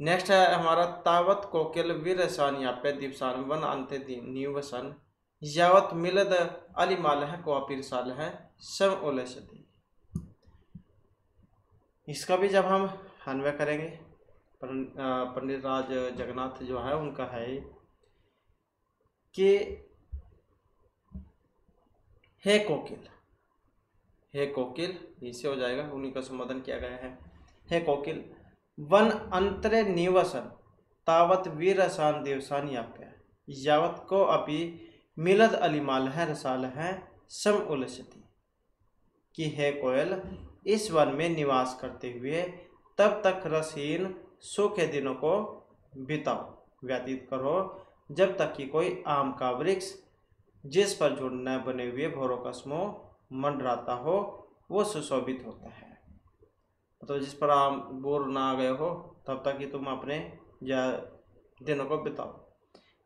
नेक्स्ट है हमारा, तावत कोकिल वीरसान याप्य दीपसान वन अंत नीवसन यावत मिलद अलिमाल है को अपीरसाल है सम उलसती। इसका भी जब हम अन्वय करेंगे, पंडित राज जगन्नाथ जो है उनका है कि हे कोकिल, हे कोकिल इसे हो जाएगा, उन्हीं का संबोधन किया गया है। हे कोकिल, वन अंतरे निवसन तावत वीरसान देवसान याप्य यावत को अपि मिलद अलिमाल है रसाल है सम उलसती। कि हे कोयल, इस वन में निवास करते हुए तब तक रसहीन सुख के दिनों को बिताओ, व्यतीत करो, जब तक कि कोई आम का वृक्ष जिस पर झुंड न बने हुए भौरों का समूह मंडराता हो वो सुशोभित होता है। तो जिस पर आम बोर ना आ गए हो तब तक कि तुम अपने दिनों को बिताओ।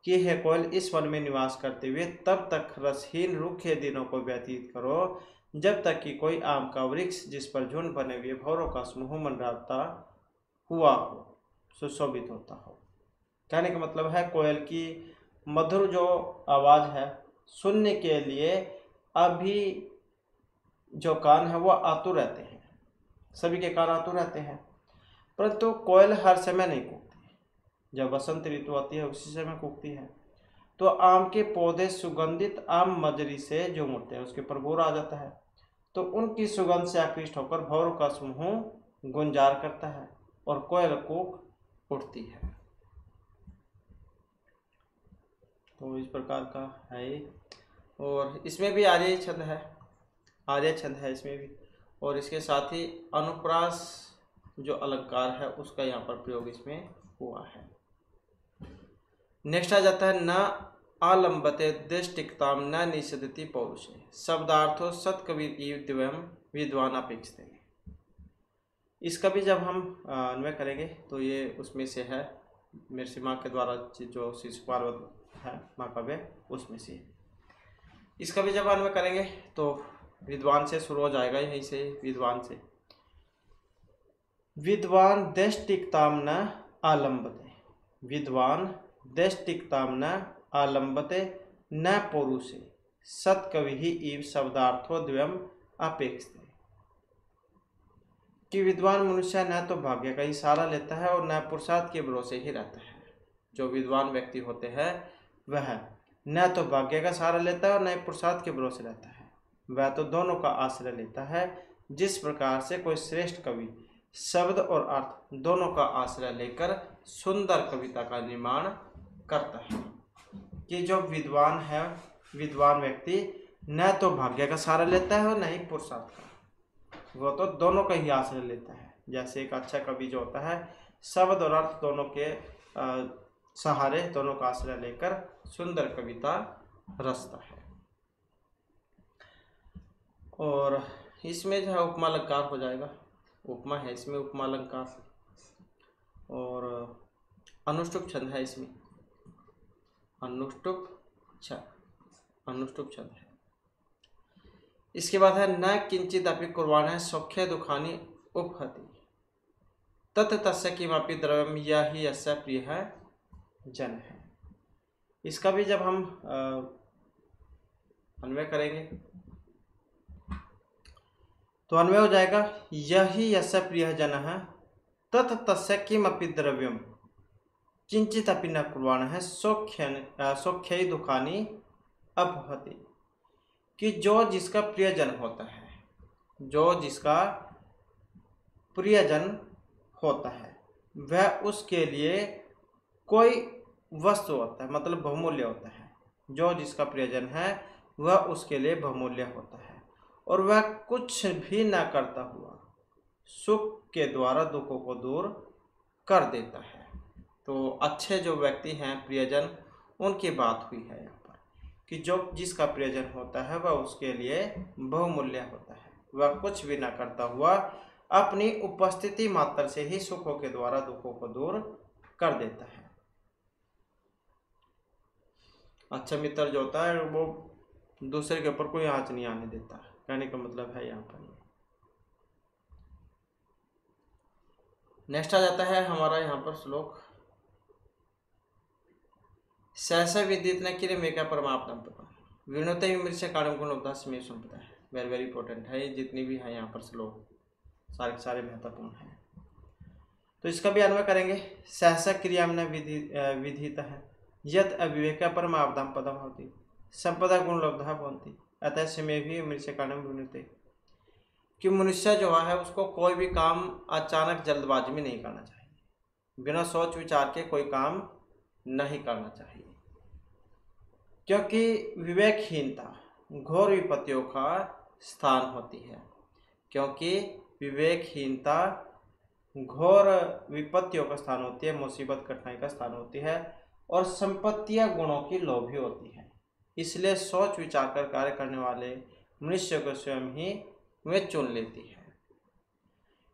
कि हे कोयल, इस वन में निवास करते हुए तब तक रसहीन रूखे दिनों को व्यतीत करो जब तक कि कोई आम का वृक्ष जिस पर झुंड बने हुए भौरों का समूह मंडराता हुआ हो सुशोभित होता हो। कहने का मतलब है कोयल की मधुर जो आवाज़ है सुनने के लिए अभी जो कान है वो आतुर रहते हैं, सभी के कान आतुर रहते हैं, परंतु कोयल हर समय नहीं कूकती, जब वसंत ऋतु आती है उसी समय कूकती है। तो आम के पौधे सुगंधित आम मजरी से जो मुड़ते हैं उसके पर भौर आ जाता है, तो उनकी सुगंध से आकृष्ट होकर भौरों का समूह गुंजार करता है और कोयल कूक उठती है। तो इस प्रकार का है, और इसमें भी आर्य छंद है, आर्य छंद है इसमें भी, और इसके साथ ही अनुप्रास जो अलंकार है उसका यहाँ पर प्रयोग इसमें हुआ है। नेक्स्ट आ जाता है, न आलंबते दृष्टिकताम न निषदति पौरुषे शब्दार्थो सत्कवीर इव दिव्यम विद्वान अपेक्षते। इसका भी जब हम अन्वय करेंगे तो ये उसमें से है, मेरी माँ के द्वारा जो शिशु पार्वत है महाकाव्य उसमें से। इसका भी जब अन्वय करेंगे तो विद्वान से शुरू हो जाएगा, यहीं से विद्वान से। विद्वान दृष्टिकताम न आलंबते, विद्वान दृष्टिकताम न आलंबते न पौरुषे सत्कवि ही इव शब्दार्थो द्वयम अपेक्षते। कि विद्वान मनुष्य न तो भाग्य का ही सहारा लेता है और न पुरुषार्थ के भरोसे ही रहता है। जो विद्वान व्यक्ति होते हैं वह न तो भाग्य का सहारा लेता है और न पुरुषार्थ के भरोसे रहता है, वह तो दोनों का आश्रय लेता है। जिस प्रकार से कोई श्रेष्ठ कवि शब्द और अर्थ दोनों का आश्रय लेकर सुंदर कविता का निर्माण करता है। कि जो विद्वान है, विद्वान व्यक्ति न तो भाग्य का सहारा लेता है और न ही पुरुषार्थ का, वो तो दोनों का ही आश्रय लेता है। जैसे एक अच्छा कवि जो होता है शब्द और अर्थ दोनों के सहारे, दोनों का आश्रय लेकर सुंदर कविता रचता है। और इसमें जो है उपमा अलंकार हो जाएगा, उपमा है इसमें उपमा अलंकार, और अनुष्टुप छंद है इसमें, अनुष्टुप छंद है। इसके बाद है, न किंचित अपि कुर्वाण है सौख्य दुखानी उपहति तत् तस्य किमपि द्रव्यम यही यस्य प्रिय है जन है। इसका भी जब हम अन्वय करेंगे तो अन्वय हो जाएगा, यही यस्य प्रिय जन है तत् तस्य किमपि द्रव्यम किंचित अपि न कुर्वाण है सौख्य दुखानी अपहति। कि जो जिसका प्रियजन होता है, जो जिसका प्रियजन होता है वह उसके लिए कोई वस्तु होता है, मतलब बहुमूल्य होता है। जो जिसका प्रियजन है वह उसके लिए बहुमूल्य होता है और वह कुछ भी न करता हुआ सुख के द्वारा दुखों को दूर कर देता है। तो अच्छे जो व्यक्ति हैं, प्रियजन, उनकी बात हुई है यहाँ पर कि जो जिसका प्रियजन होता है वह उसके लिए बहुमूल्य होता है। वह कुछ भी न करता हुआ अपनी उपस्थिति मात्र से ही सुखों के द्वारा दुखों को दूर कर देता है। अच्छा मित्र जो होता है वो दूसरे के ऊपर कोई आँच नहीं आने देता, कहने का मतलब है यहाँ पर। नेक्स्ट आ जाता है हमारा यहाँ पर श्लोक, सहसा विदित न किरे मेका परमाप्तम पता विनोते विमृश्य कारण गुण उपदास में संपदा है। वेरी वेरी इंपॉर्टेंट है, जितनी भी है यहाँ पर श्लोक सारे महत्वपूर्ण हैं। तो इसका भी अन्वय करेंगे। सहसा क्रिया में विधित है यद अविवेका परमाप्तम पदम होती संपदा गुण लब्धा भवन्ति अतः समय भी मृष्य कारण विनुते, कि मनुष्य जो है उसको कोई भी काम अचानक जल्दबाजी में नहीं करना चाहिए, बिना सोच विचार के कोई काम नहीं करना चाहिए, क्योंकि विवेकहीनता घोर विपत्तियों का स्थान होती है। क्योंकि विवेकहीनता घोर विपत्तियों का स्थान होती है, मुसीबत कठिनाई का स्थान होती है और संपत्तियां गुणों की लोभी होती है। इसलिए सोच विचार कर कार्य करने वाले मनुष्य को स्वयं ही वे चुन लेती है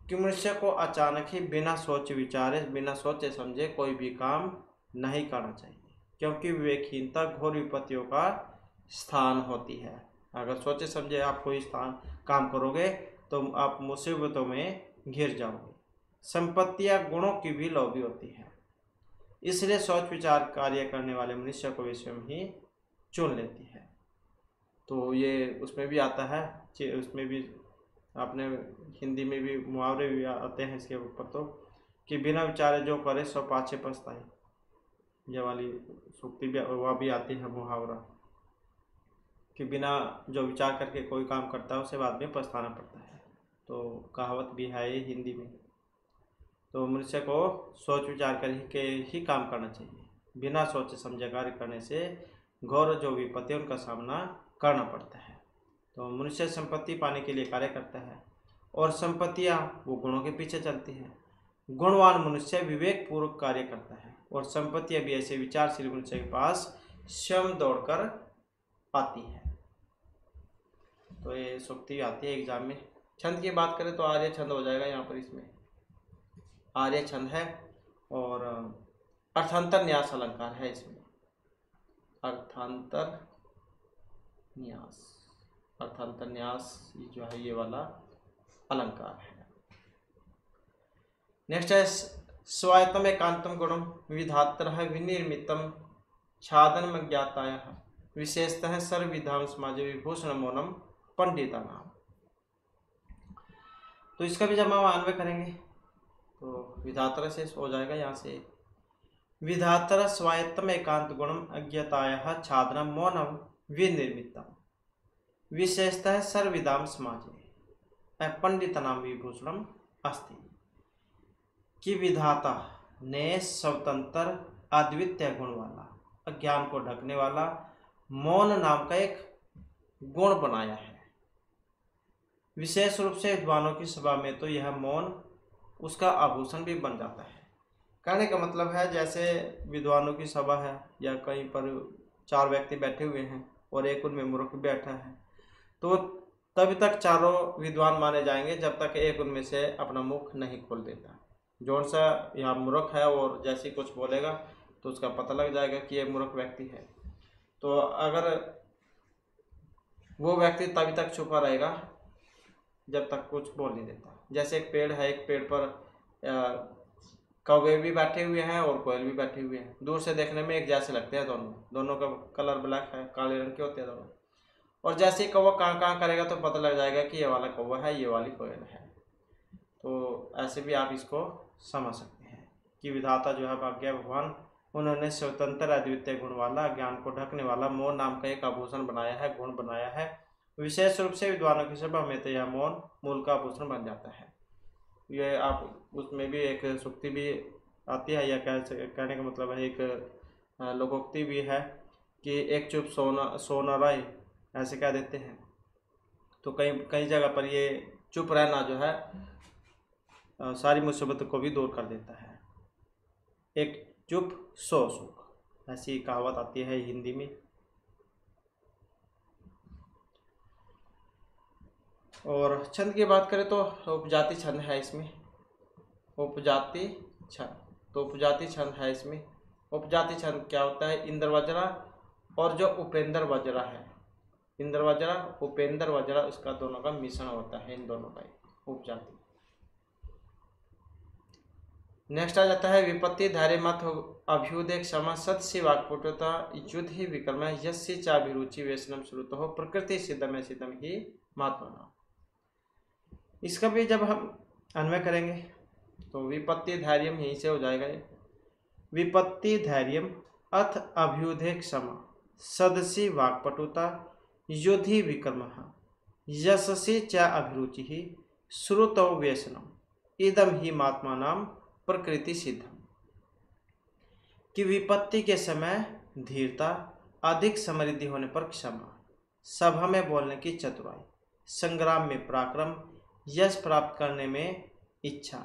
कि मनुष्य को अचानक ही बिना सोच विचारे बिना सोचे समझे कोई भी काम नहीं करना चाहिए, क्योंकि विवेकहीनता घोर विपत्तियों का स्थान होती है। अगर सोचे समझे आप कोई काम करोगे तो आप मुसीबतों में घिर जाओगे। संपत्तियां गुणों की भी लोभी होती है, इसलिए सोच विचार कार्य करने वाले मनुष्य को वे स्वयं ही चुन लेती है। तो ये उसमें भी आता है, उसमें भी आपने हिंदी में भी मुहावरे भी आते हैं इसके ऊपर, तो कि बिना विचारे जो करे सो पाछे पछताए, ये वाली सूक्ति भी वह भी आती है मुहावरा, कि बिना जो विचार करके कोई काम करता है उसे बाद में पछताना पड़ता है। तो कहावत भी है ये हिंदी में। तो मनुष्य को सोच विचार करके ही काम करना चाहिए, बिना सोचे समझे कार्य करने से घोर जो विपत्ति उनका सामना करना पड़ता है। तो मनुष्य संपत्ति पाने के लिए कार्य करता है और संपत्तियां वो गुणों के पीछे चलती हैं। गुणवान मनुष्य विवेक पूर्वक कार्य करता है और संपत्तियां भी ऐसे विचारशील मनुष्य के पास स्वयं दौड़कर आती है। तो ये सूक्ति आती है एग्जाम में। छंद की बात करें तो आर्य छंद हो जाएगा यहाँ पर, इसमें आर्य छंद है और अर्थांतर न्यास अलंकार है इसमें। अर्थांतर न्यास जो है ये वाला अलंकार है। नेक्स्ट है स्वायत्तम एकांतम गुणम विधात्रः विनिर्मितम छादनम ज्ञातायः विशेषतः सर्वविधाम समाज विभूषण मौनम पंडितानाम। तो इसका भी जब हम अन्वय करेंगे तो विधात्र से हो जाएगा यहाँ से, विधात्र स्वायत्तम एकांत गुणम अज्ञतायः छादनम मौनम विनिर्मितम विशेषतः सर्वविधाम समाजे पंडितानाम विभूषणम अस्ति, कि विधाता ने स्वतंत्र अद्वितीय गुण वाला अज्ञान को ढकने वाला मौन नाम का एक गुण बनाया है। विशेष रूप से विद्वानों की सभा में तो यह मौन उसका आभूषण भी बन जाता है। कहने का मतलब है जैसे विद्वानों की सभा है या कहीं पर 4 व्यक्ति बैठे हुए हैं और एक उनमें मूर्ख बैठा है, तो तभी तक चारों विद्वान माने जाएंगे जब तक एक उनमें से अपना मुख नहीं खोल देता। जौन सा यहाँ मूर्ख है और जैसे कुछ बोलेगा तो उसका पता लग जाएगा कि यह मूर्ख व्यक्ति है। तो अगर वो व्यक्ति तभी तक छुपा रहेगा जब तक कुछ बोल नहीं देता। जैसे एक पेड़ है, एक पेड़ पर कौवे भी बैठे हुए हैं और कोयल भी बैठे हुए हैं। दूर से देखने में एक जैसे लगते हैं, दोनों का कलर ब्लैक है, काले रंग के होते हैं दोनों। और जैसे ही कौवा कां करेगा तो पता लग जाएगा कि ये वाला कौवा है, ये वाली कोयल है। तो ऐसे भी आप इसको समझ सकते हैं कि विधाता जो है भाग्य भगवान, उन्होंने स्वतंत्र अद्वितीय गुण वाला ज्ञान को ढकने वाला मौन नाम का एक आभूषण बनाया है, गुण बनाया है। विशेष रूप से विद्वानों की सभा में तो यह मौन मूल का आभूषण बन जाता है। ये आप उसमें भी एक सूक्ति भी आती है, या कहने का मतलब है एक लोकोक्ति भी है कि एक चुप सोना रहे ऐसे कह देते हैं। तो कई कई जगह पर ये चुप रहना जो है सारी मुसीबत को भी दूर कर देता है। एक चुप 100 सुख, ऐसी कहावत आती है हिंदी में। और छंद की बात करें तो उपजाति छंद है इसमें। उपजाति छंद, तो उपजाति छंद है इसमें। उपजाति छंद क्या होता है? इंद्र वज्रा और जो उपेंद्र वज्रा है, इंद्र वज्रा उपेंद्र वज्रा, उसका दोनों का मिश्रण होता है, इन दोनों का उपजाति। नेक्स्ट आ जाता है विपत्ति धैर्य मत अभ्युदय क्षमा सत्स्य वाक्पटुता युद्धि विक्रम यस्य चाभिरुचि व्यसनम श्रुतो हो प्रकृति सिद्धम सिद्धम ही महात्मा। इसका भी जब हम अन्वय करेंगे तो विपत्ति धैर्यम यहीं से हो जाएगा। ये विपत्ति धैर्यम अथ अभ्युदय क्षमा सदसि वाक्पटुता युद्धि विक्रम यशसि च अभिरुचि ही श्रुतौ व्यसनम इदम ही महात्मा नाम प्रकृति सिद्धम। कि विपत्ति के समय धीरता, अधिक समृद्धि होने पर क्षमा, सभा में बोलने की चतुराई, संग्राम में पराक्रम, यश प्राप्त करने में इच्छा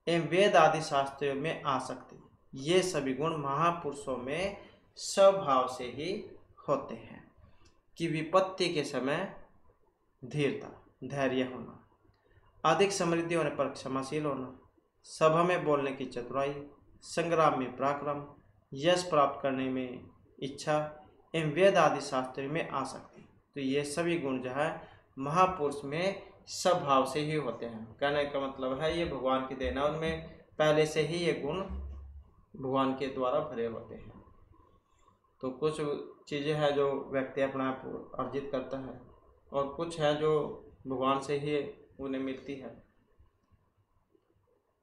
एवं वेद आदि शास्त्रों में आसक्ति, ये सभी गुण महापुरुषों में स्वभाव से ही होते हैं। कि विपत्ति के समय धीरता, धैर्य होना, अधिक समृद्धि होने पर क्षमाशील होना, सभा में बोलने की चतुराई, संग्राम में पराक्रम, यश प्राप्त करने में इच्छा एवं वेद आदि शास्त्रों में आसक्ति, तो ये सभी गुण जो है महापुरुष में स्वभाव से ही होते हैं। कहने का मतलब है ये भगवान की देन है, उनमें पहले से ही ये गुण भगवान के द्वारा भरे होते हैं। तो कुछ चीज़ें हैं जो व्यक्ति अपने आप अर्जित करता है और कुछ है जो भगवान से ही उन्हें मिलती है।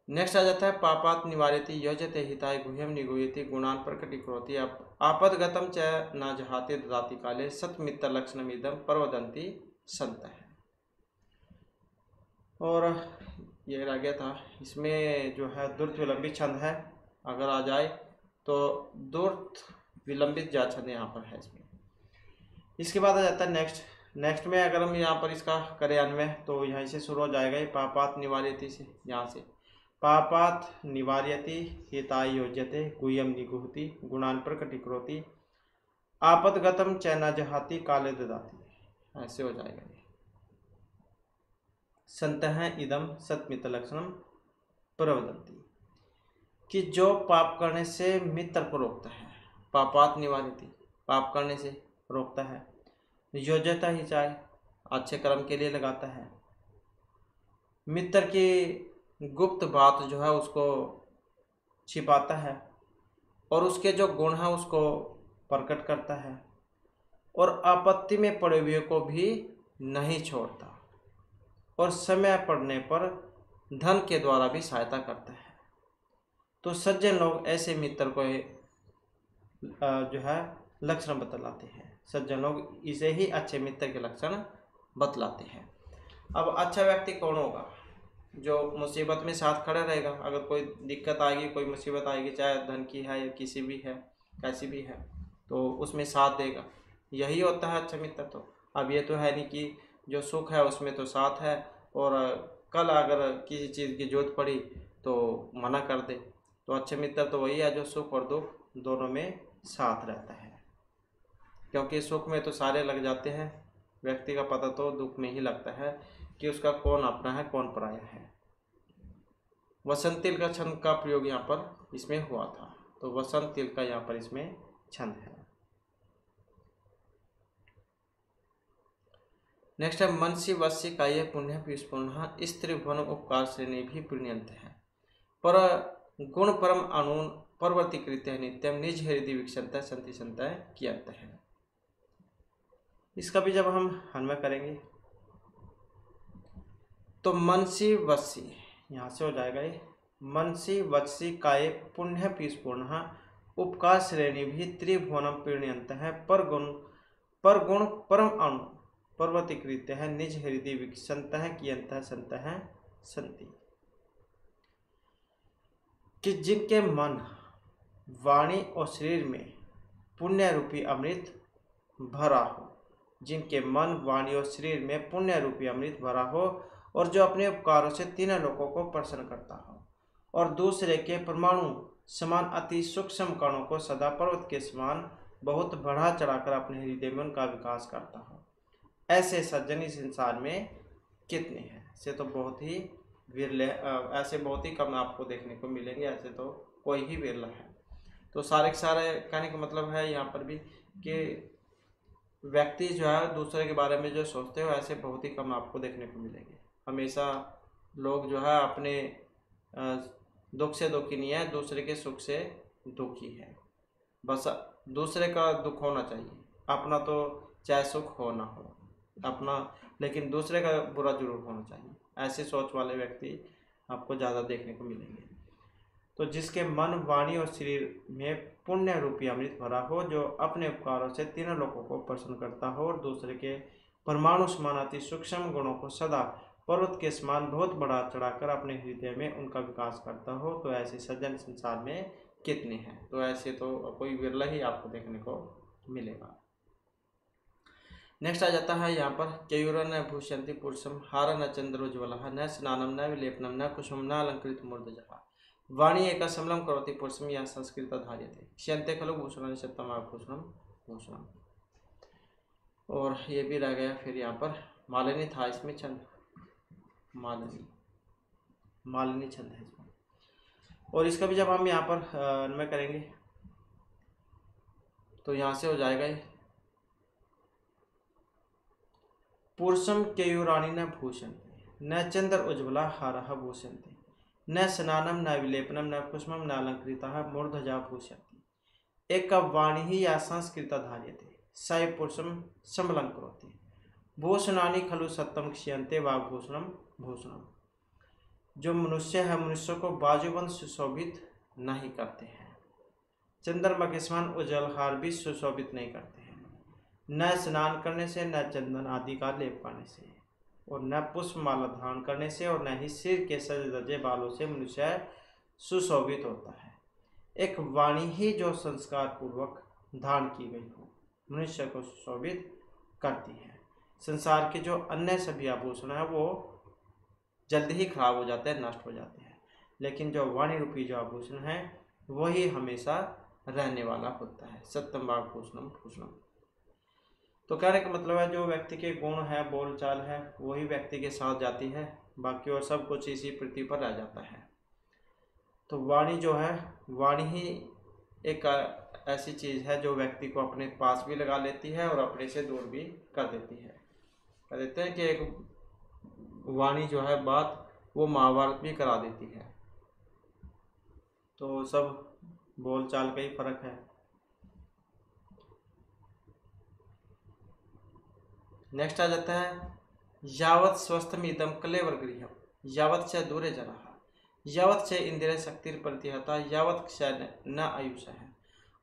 नेक्स्ट आ जाता है पापात निवारयति योजते हिताय गुह्यम निगूयति गुणान प्रकटीकरोति आपदगतम च न जहाते ददाति काले सतमित्र लक्षणमिदम प्रवदन्ति संतः। और ये रह गया था, इसमें जो है दुर्त विलंबित छंद है, अगर आ जाए तो दुर्त विलंबित जा छंद यहाँ पर है इसमें। इसके बाद आ जाता है नेक्स्ट में अगर हम यहाँ पर इसका करें अन्वय तो यहाँ से शुरू हो जाएगा ये पापात निवार्यति से। यहाँ से पापात निवार्यति हिताय योज्यते गुह्यम निगुहति गुणान प्रकटीकरोति आपदगतम च न जहाति काले ददाति, ऐसे हो जाएगा ये। संतः इदम सतमित्र लक्षणम प्रवदन्ति, कि जो पाप करने से मित्र को रोकता है, पापात निवारयति, पाप करने से रोकता है, योज्यता ही चाहे अच्छे कर्म के लिए लगाता है, मित्र की गुप्त बात जो है उसको छिपाता है और उसके जो गुण है उसको प्रकट करता है और आपत्ति में पड़े हुए को भी नहीं छोड़ता और समय पड़ने पर धन के द्वारा भी सहायता करता है। तो सज्जन लोग ऐसे मित्र को जो है लक्षण बतलाते हैं, सज्जन लोग इसे ही अच्छे मित्र के लक्षण बतलाते हैं। अब अच्छा व्यक्ति कौन होगा? जो मुसीबत में साथ खड़ा रहेगा, अगर कोई दिक्कत आएगी, कोई मुसीबत आएगी, चाहे धन की है या किसी भी है, कैसी भी है, तो उसमें साथ देगा, यही होता है अच्छा मित्र। तो अब ये तो है नहीं कि जो सुख है उसमें तो साथ है और कल अगर किसी चीज़ की जरूरत पड़ी तो मना कर दे। तो अच्छे मित्र तो वही है जो सुख और दुख दोनों में साथ रहता है, क्योंकि सुख में तो सारे लग जाते हैं, व्यक्ति का पता तो दुख में ही लगता है कि उसका कौन अपना है कौन पराया है। वसंत तिल का छंद का प्रयोग यहाँ पर इसमें हुआ था, तो वसंत तिल का यहाँ पर इसमें छंद है। नेक्स्ट है मनसी वस्य काय पुण्य पुष्पुण्य स्त्री भुवन उपकार श्रेणी भी पुण्यंत है पर गुण परम अणुन प्रवर्तिकृत नित्यम निज हृदय विक्षंता संति संता कियंत है। इसका भी जब हम अन्वय करेंगे तो मनसी वस्य यहाँ से हो जाएगा ये मनसी वत्सी काय पुण्य पुष्पुण्य उपकार श्रेणी भी त्रिभुवनम पुण्यंत है पर गुण परम अणु पर्वतीकृत है निज हृदय विक्षंत है कियंत संत है संति। कि जिनके मन वाणी और शरीर में पुण्य रूपी अमृत भरा हो जिनके मन, वाणी और शरीर में पुण्य रूपी अमृत भरा हो और जो अपने उपकारों से तीनों लोगों को प्रसन्न करता हो और दूसरे के परमाणु समान अति सूक्ष्म कणों को सदा पर्वत के समान बहुत बढ़ा चढ़ाकर अपने हृदय में उनका विकास करता हो, ऐसे सज्जन इस संसार में कितने हैं। ऐसे तो बहुत ही विरले, ऐसे बहुत ही कम आपको देखने को मिलेंगे, ऐसे तो कोई ही विरला है। तो सारे के सारे कहने का मतलब है यहाँ पर भी कि व्यक्ति जो है दूसरे के बारे में जो सोचते हो ऐसे बहुत ही कम आपको देखने को मिलेंगे। हमेशा लोग जो है अपने दुख से दुखी नहीं है, दूसरे के सुख से दुखी है। बस दूसरे का दुख होना चाहिए, अपना तो चाहे सुख हो ना हो अपना, लेकिन दूसरे का बुरा जरूर होना चाहिए। ऐसे सोच वाले व्यक्ति आपको ज़्यादा देखने को मिलेंगे। तो जिसके मन, वाणी और शरीर में पुण्य रूपी अमृत भरा हो, जो अपने उपकारों से तीनों लोगों को प्रसन्न करता हो और दूसरे के परमाणु समान अति सूक्ष्म गुणों को सदा पर्वत के समान बहुत बढ़ा चढ़ाकर अपने हृदय में उनका विकास करता हो, तो ऐसे सज्जन संसार में कितने हैं। तो ऐसे तो कोई विरला ही आपको देखने को मिलेगा। नेक्स्ट आ जाता है यहाँ पर केयूर न भूषंति पुरुषम हार न चंद्रोज्वल न स्नानम न विलेपनम न कुसुम न अलंकृत मूर्धजः वाणी एक समलम करोति पुरुषम यह संस्कृत धार्यते श्यंते खलु भूषण भूषणम भूषणम। और ये भी रह गया। फिर यहाँ पर मालिनी था, इसमें छंद मालिनी छंद है इसमें। और इसका भी जब हम यहाँ पर अन्वय करेंगे तो यहाँ से हो जाएगा पुरुषम केयूराणी न भूषन्ति न चंद्र उज्ज्वला हारः भूषन्ति न स्नानम न विलेपनम न कुसुमम न अलंकृतः मूर्धजा भूषन्ति एक वाणी ही या संस्कृत धार्यते स पुरुषम समलं करोति भूषणानि खलु सत्यम क्षीयन्ते वाग्भूषणम भूषणम। जो मनुष्य है मनुष्य को बाजूबंद सुशोभित नहीं करते हैं, चंद्रमा के समान उज्जवल हार भी सुशोभित नहीं करते हैं, न स्नान करने से, न चंदन आदि का लेप करने से, और न पुष्प माला धारण करने से, और न ही सिर के सजे धजे बालों से मनुष्य सुशोभित होता है। एक वाणी ही जो संस्कार पूर्वक धारण की गई हो मनुष्य को सुशोभित करती है। संसार के जो अन्य सभी आभूषण है वो जल्दी ही खराब हो जाते हैं, नष्ट हो जाते हैं, लेकिन जो वाणी रूपी जो आभूषण है वही हमेशा रहने वाला होता है। सत्यम वाग्भूषणम भूषणम। तो कहने का मतलब है जो व्यक्ति के गुण है, बोलचाल है, वही व्यक्ति के साथ जाती है, बाकी और सब कुछ इसी पृथ्वी पर रह जाता है। तो वाणी जो है, वाणी ही एक ऐसी चीज़ है जो व्यक्ति को अपने पास भी लगा लेती है और अपने से दूर भी कर देती है। कह देते हैं कि एक वाणी जो है बात वो महाभारत भी करा देती है। तो सब बोलचाल का ही फर्क है। नेक्स्ट आ जाता है यावत स्वस्थमिदम कलेवर गृहम यावत च दूरे जराः यावत च इंद्रिय शक्ति प्रतिहता यावत क्षय न आयुष है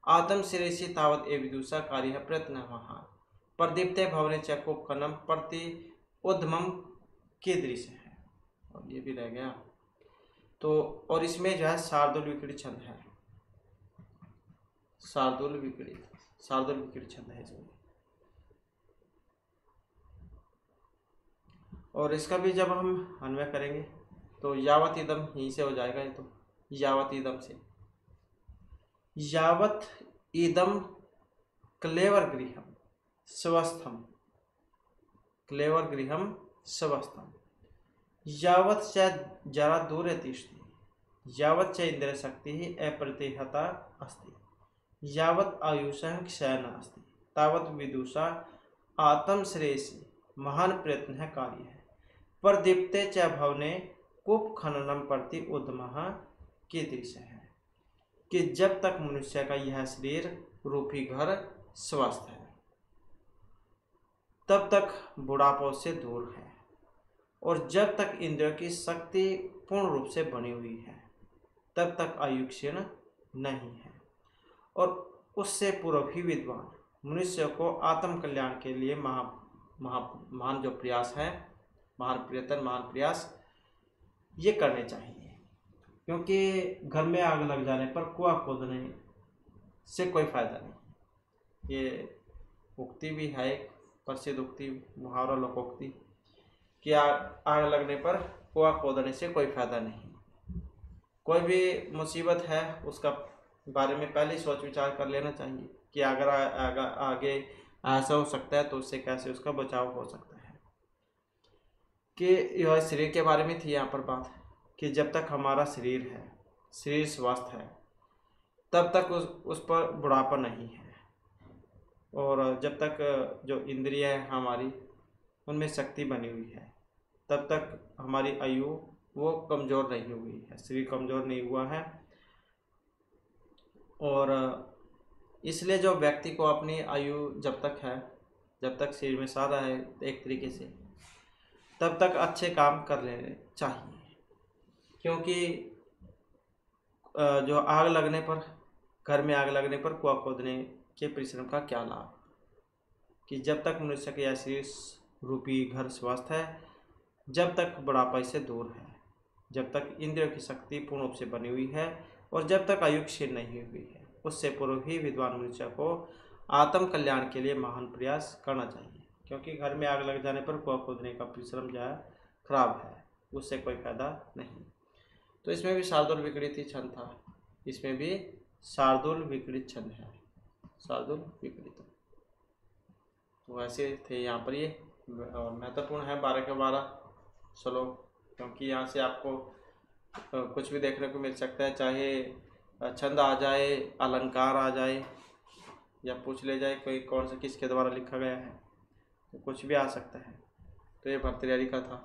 आत्म शिरेशी तावत ए विदुषा कार्य प्रयत्न महा प्रदीप्ते भवने च कुपकनम प्रति उद्यमम कीदृश है। और ये भी रह गया। तो और इसमें जो है शार्दुल विक्रीडित छंद है, शार्दुल विक्रीडित छंद है इसमें। और इसका भी जब हम अन्वय करेंगे तो यावत इदम यहीं से हो जाएगा। ये तो यावत इदम से यावत इदम क्लेवर गृहम स्वस्थम क्लेवर गृहम स्वस्थम यावत च जरा दूर तिष्ठति यावत च इंद्रिय शक्ति ही अप्रतिहता अस्ति यावत आयुषः क्षय न अस्ति तावत विदुषा आत्म श्रेयसी महान प्रयत्न है कार्य है प्रदीप्ते च भवने कूप खननम प्रति उद्यमः कीदृश है। कि जब तक मनुष्य का यह शरीर रूपी घर स्वस्थ है तब तक बुढ़ापा से दूर है, और जब तक इंद्रियों की शक्ति पूर्ण रूप से बनी हुई है तब तक आयु क्षीण नहीं है। और उससे पूर्व ही विद्वान मनुष्य को आत्म कल्याण के लिए महान जो प्रयास है, महान प्रयत्न, महान प्रयास ये करने चाहिए। क्योंकि घर में आग लग जाने पर कुआं खोदने से कोई फायदा नहीं। ये उक्ति भी है प्रसिद्ध उक्ति, मुहावरा, लोकोक्ति कि आग लगने पर कुआं खोदने से कोई फायदा नहीं। कोई भी मुसीबत है उसका बारे में पहले सोच विचार कर लेना चाहिए कि अगर आगे ऐसा हो सकता है तो उससे कैसे उसका बचाव हो सकता है। कि यह शरीर के बारे में थी यहाँ पर बात कि जब तक हमारा शरीर है, शरीर स्वस्थ है, तब तक उस पर बुढ़ापा नहीं है। और जब तक जो इंद्रिय है हमारी उनमें शक्ति बनी हुई है, तब तक हमारी आयु वो कमज़ोर नहीं हुई है, शरीर कमज़ोर नहीं हुआ है। और इसलिए जो व्यक्ति को अपनी आयु जब तक है, जब तक शरीर में सारा है एक तरीके से, तब तक अच्छे काम कर लेने चाहिए। क्योंकि जो आग लगने पर, घर में आग लगने पर कुआं खोदने के परिश्रम का क्या लाभ, कि जब तक मनुष्य का यह शरीर रूपी घर स्वस्थ है, जब तक बुढ़ापा से दूर है, जब तक इंद्रियों की शक्ति पूर्ण रूप से बनी हुई है और जब तक आयु क्षीण नहीं हुई है, उससे पूर्व ही विद्वान मनुष्य को आत्म कल्याण के लिए महान प्रयास करना चाहिए। क्योंकि घर में आग लग जाने पर कुआं खोदने का परिश्रम जो है खराब है, उससे कोई फायदा नहीं। तो इसमें भी शार्दूल विकृति छंद था, इसमें भी शार्दूल विकृत छंद है, शार्दूल विकृत। तो ऐसे थे यहाँ पर ये, और महत्वपूर्ण है 12 के 12 श्लोक, क्योंकि यहाँ से आपको कुछ भी देखने को मिल सकता है, चाहे छंद आ जाए, अलंकार आ जाए, या पूछ ले जाए कोई कौन सा किसके द्वारा लिखा गया है, तो कुछ भी आ सकता है। तो ये भर्तृहरि का था।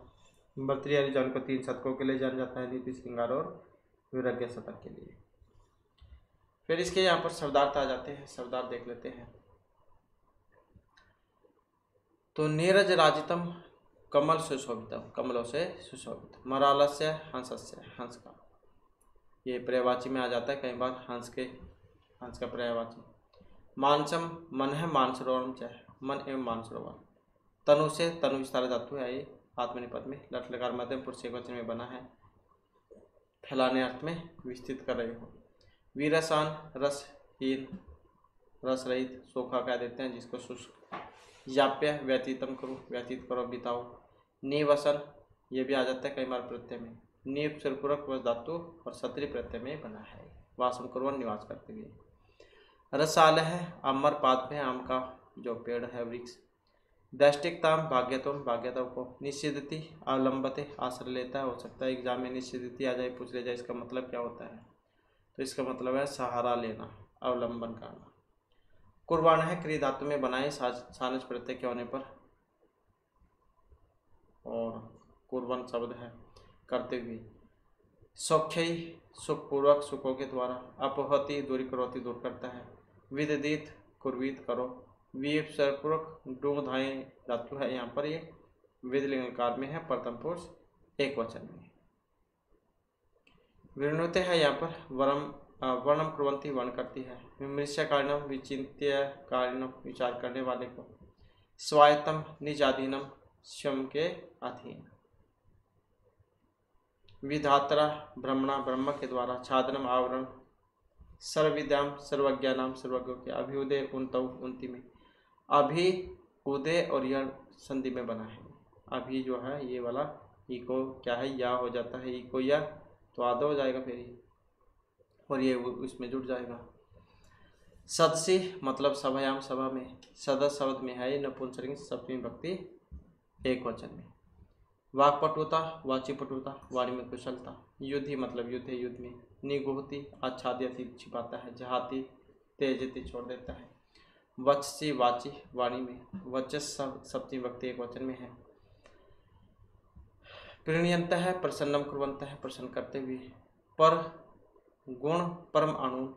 भर्तृहरि जन को 3 शतकों के लिए जाना जाता है, नीति, श्रृंगार और विरज्ञ शतक के लिए। फिर इसके यहाँ पर शब्दार्थ आ जाते हैं, शब्दार्थ देख लेते हैं। तो नीरज राजितम कमल सुशोभितम, कमलों से सुशोभित, मरालस्य हंसस्य, हंस का, ये पर्यायवाची में आ जाता है कई बार, हंस का पर्यायवाची। मानसम, मन है मानसरोवरम च, मन एवं मानसरोवर। तनु से, तनु विस्तार धातु है ये आत्मनिपद में, लट लकार मध्यम पुरुष एकवचन में बना है, फैलाने अर्थ में विस्तृत कर रहे हो। वीरसान, रसहीन, रस रहित, सोखा कह देते हैं जिसको शुष्क। याप्य, व्यतीतम करो, व्यतीत करो, बिताओ। निवसन, ये भी आ जाता है कई बार प्रत्यय में, नीव सिरपूर्वक वस धातु और सत्री प्रत्यय में बना है, वासम करो, निवास करते हुए। रसाल है, अमर पाद में आम का जो पेड़ है, वृक्ष। दैष्टिकताम, भाग्यतम, भाग्यता को। निषिद्धति, अवलंबते, आश्रय लेता है, हो सकता है एग्जाम में निषिद्धति आ जाए, पूछ ले जाए इसका मतलब क्या होता है, तो इसका मतलब है सहारा लेना, अवलंबन करना। कुर्बान है, क्रिया धातु में बनाए, सानस प्रत्यय के होने पर, और कुर्बान शब्द है करते हुए। सौख्य, सुखपूर्वक, सुखों के द्वारा। अपहति, दूरी करोति, दूर करता है। विदित, कुर्वित, करो। वीप सर्वपूर्वक, डूंग धाए धातु है यहाँ पर, ये विधिलिंगकार में है, प्रथम पुरुष एक वचन में। विनोते है यहाँ पर, वर्णम कुर्वन्ति, वर्ण करती है। विमृश्य कारणम, विचिंत्य कारणम, विचार करने वाले को। स्वायत्तम, निजाधीनम, स्वयं के अधीन। विधात्रा, ब्रह्मणा, ब्रह्म के द्वारा। छादनम, आवरण। सर्वविद्याम, सर्वज्ञानाम, सर्वज्ञों के। अभिउदय, उनतौ, उनती में। अभी, उदय और यह संधि में बना है। अभी जो है ये वाला ई को क्या है, या हो जाता है, ई को या तो आधा हो जाएगा फिर ही, और ये उसमें जुड़ जाएगा। सदसी मतलब सभायाम, सभा में। सदस्य शब्द में है ये नपुंसकलिंग सप्तमी विभक्ति एक वचन में। वाक्पटुता, वाचिपटुता, वाणी में कुशलता। युद्धि मतलब युद्ध, युद्ध में। निगुहति, आच्छाद्यति, छिपाता है। जहाति, तेजति, छोड़ देता है। वचसी, वाची, वाणी में। वचस सप्तमी विभक्ति एक वचन में है। प्रणयंत है, प्रसन्नम कुर्वन्त है, प्रसन्न करते हुए। पर गुण, परम अणु।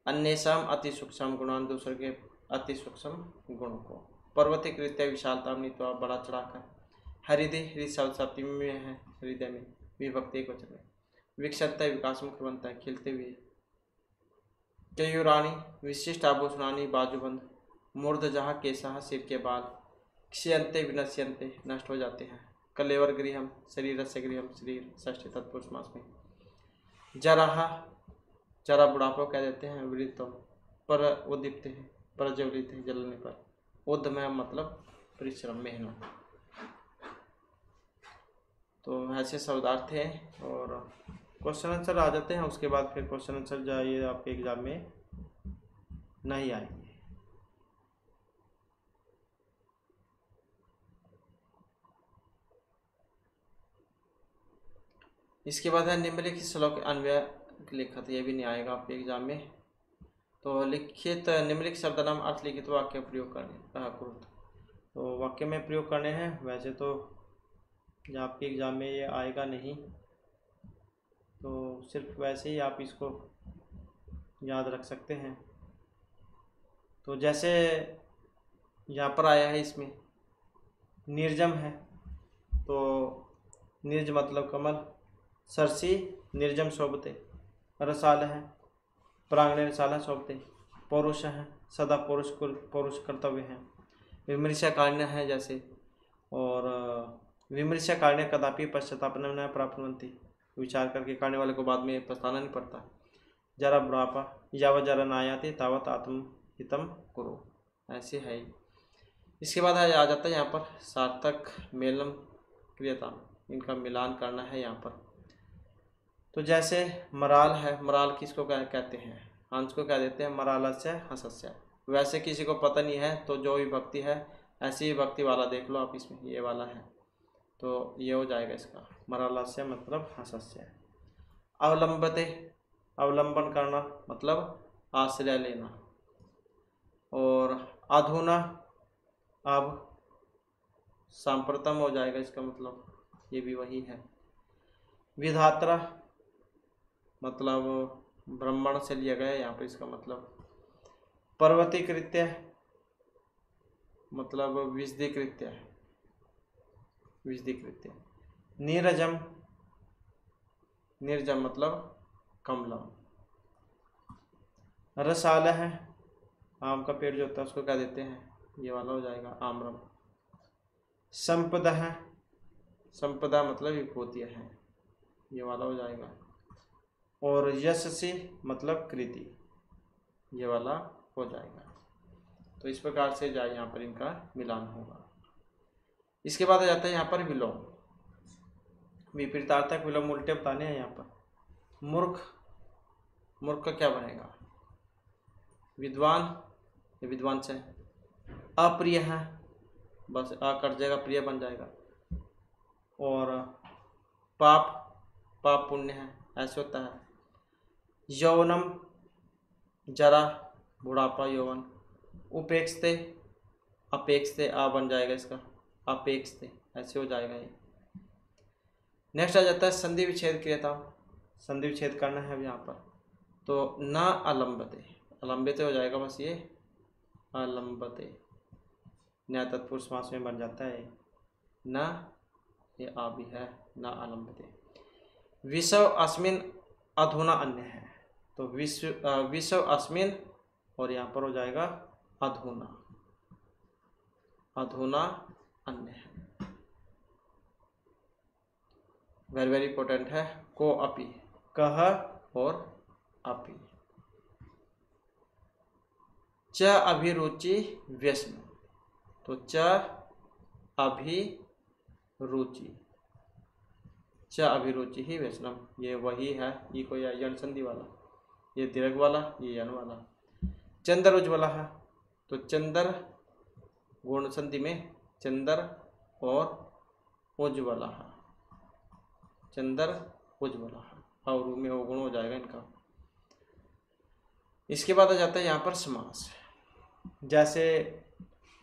अन्येषाम अति सूक्ष्म गुणान, दूसरे के अति सूक्ष्म गुणों को। पर्वती कृत्य, विशालता, नीतवा, बड़ा चढ़ाकर। हृदय, हृदय शब्द सप्तमी में है, हृदय में, विभक्ति एक वचन में। विकसत, विकास में कुर्वन्त है, खिलते हुए। केयूरानी, विशिष्ट आभूषणानी, बाजूबंद। मूर्धजहा, केशः, सिर के बाल। क्षयन्ते, विनश्यन्ते, नष्ट हो जाते हैं। कलेवर गृहम, शरीर से गृहम, शरीर, षष्ठी तत्पुरुष समास में। जराहा, जरा बुढ़ापा कह देते हैं। वृद्धम, पर उद्दीप्त है, प्रज्वलित है, जलने पर। उद्यम मतलब परिश्रम, मेहनत। तो ऐसे शब्दार्थ हैं और क्वेश्चन आंसर आ जाते हैं। उसके बाद फिर क्वेश्चन आंसर जाइए आपके एग्जाम में नहीं आएंगे। इसके बाद है निम्नलिखित श्लोक अन्वय लिखित, ये भी नहीं आएगा आपके एग्जाम में। तो लिखित निम्नलिखित शब्द नाम अर्थ लिखित वाक्य प्रयोग करने तो वाक्य में प्रयोग करने हैं। वैसे तो आपके एग्जाम में ये आएगा नहीं, तो सिर्फ वैसे ही आप इसको याद रख सकते हैं। तो जैसे यहाँ पर आया है, इसमें निर्जम है, तो निर्ज मतलब कमल, सरसी निर्जम शोभते, रसाल है प्रांगण रसाला शोभते, पौरुष है सदा पौरुष कर्तव्य है, विमर्शा काण्य है जैसे, और विमर्शा काण्य कदापि पश्चाताप न प्राप्नुवन्ति, विचार करके करने वाले को बाद में पछताना नहीं पड़ता। जरा बुढ़ापा यावत जरा नायाति तावत आत्महितम कुरु, ऐसे है। इसके बाद आ जाता है यहाँ पर सार्थक मेलम क्रियता, इनका मिलान करना है यहाँ पर। तो जैसे मराल है, मराल किसको कहते हैं, हंस को कह देते हैं मरालस्य हंसस्य। वैसे किसी को पता नहीं है तो जो विभक्ति है ऐसी विभक्ति वाला देख लो आप, इसमें ये वाला है तो ये हो जाएगा इसका मरालस्य मतलब हंसस्य। अवलंबते अवलंबन करना मतलब आश्रय लेना, और अधुना अब सांप्रतम हो जाएगा इसका मतलब, ये भी वही है। विधात्रा मतलब ब्राह्मण से लिया गया यहाँ पर, इसका मतलब पर्वतीकृत्य मतलब विशदीकृत्य, विशदीकृत्य। नीरजम निर्जम मतलब कमलम। रसाल है, आम का पेड़ जो होता है उसको क्या देते हैं, ये वाला हो जाएगा आम्रम। संपदा है, संपदा मतलब विभूतियाँ हैं, ये वाला हो जाएगा। और यशस्वी मतलब कृति, ये वाला हो जाएगा। तो इस प्रकार से जाए यहाँ पर इनका मिलान होगा। इसके बाद आ जाता है यहाँ पर विलोम, विपरीतार्थक विलोम उल्टे बताने हैं यहाँ पर। मूर्ख, मूर्ख का क्या बनेगा, विद्वान, ये विद्वान से। अप्रिय है, बस अ कट जाएगा प्रिय बन जाएगा। और पाप, पाप पुण्य है, ऐसे होता है। यौवनम जरा बुढ़ापा यौवन। उपेक्षते, अपेक्षते आ बन जाएगा इसका अपेक्षते, ऐसे हो जाएगा ये। नेक्स्ट आ जाता है संधि विच्छेद क्रियता, संधि विच्छेद करना है अब यहाँ पर। तो न अलंबते, अलंबित हो जाएगा बस ये अलंबते, न्याय तत्पुरुष समास में बन जाता है न, ये आ भी है न अलंबते। विषव अस्मिन अधुना अन्य है, तो विषव अस्मिन और यहाँ पर हो जाएगा अधुना, अधुना अन्य है। वेरी वेरी इंपॉर्टेंट है। को अपि, कह और अपि। च अभिरुचि व्यसन, तो च अभिरुचि, च अभिरुचि ही व्यसनम, ये वही है, ये कोई यण संधि वाला, ये दीर्घ वाला, ये यण वाला। चंद्र उज्ज्वला है, तो चंद्र गुण संधि में चंद्र और उज्ज्वला है, चंद्र उज्ज्वला है, और में अवगुण हो जाएगा इनका। इसके बाद आ जाता है यहाँ पर समास, जैसे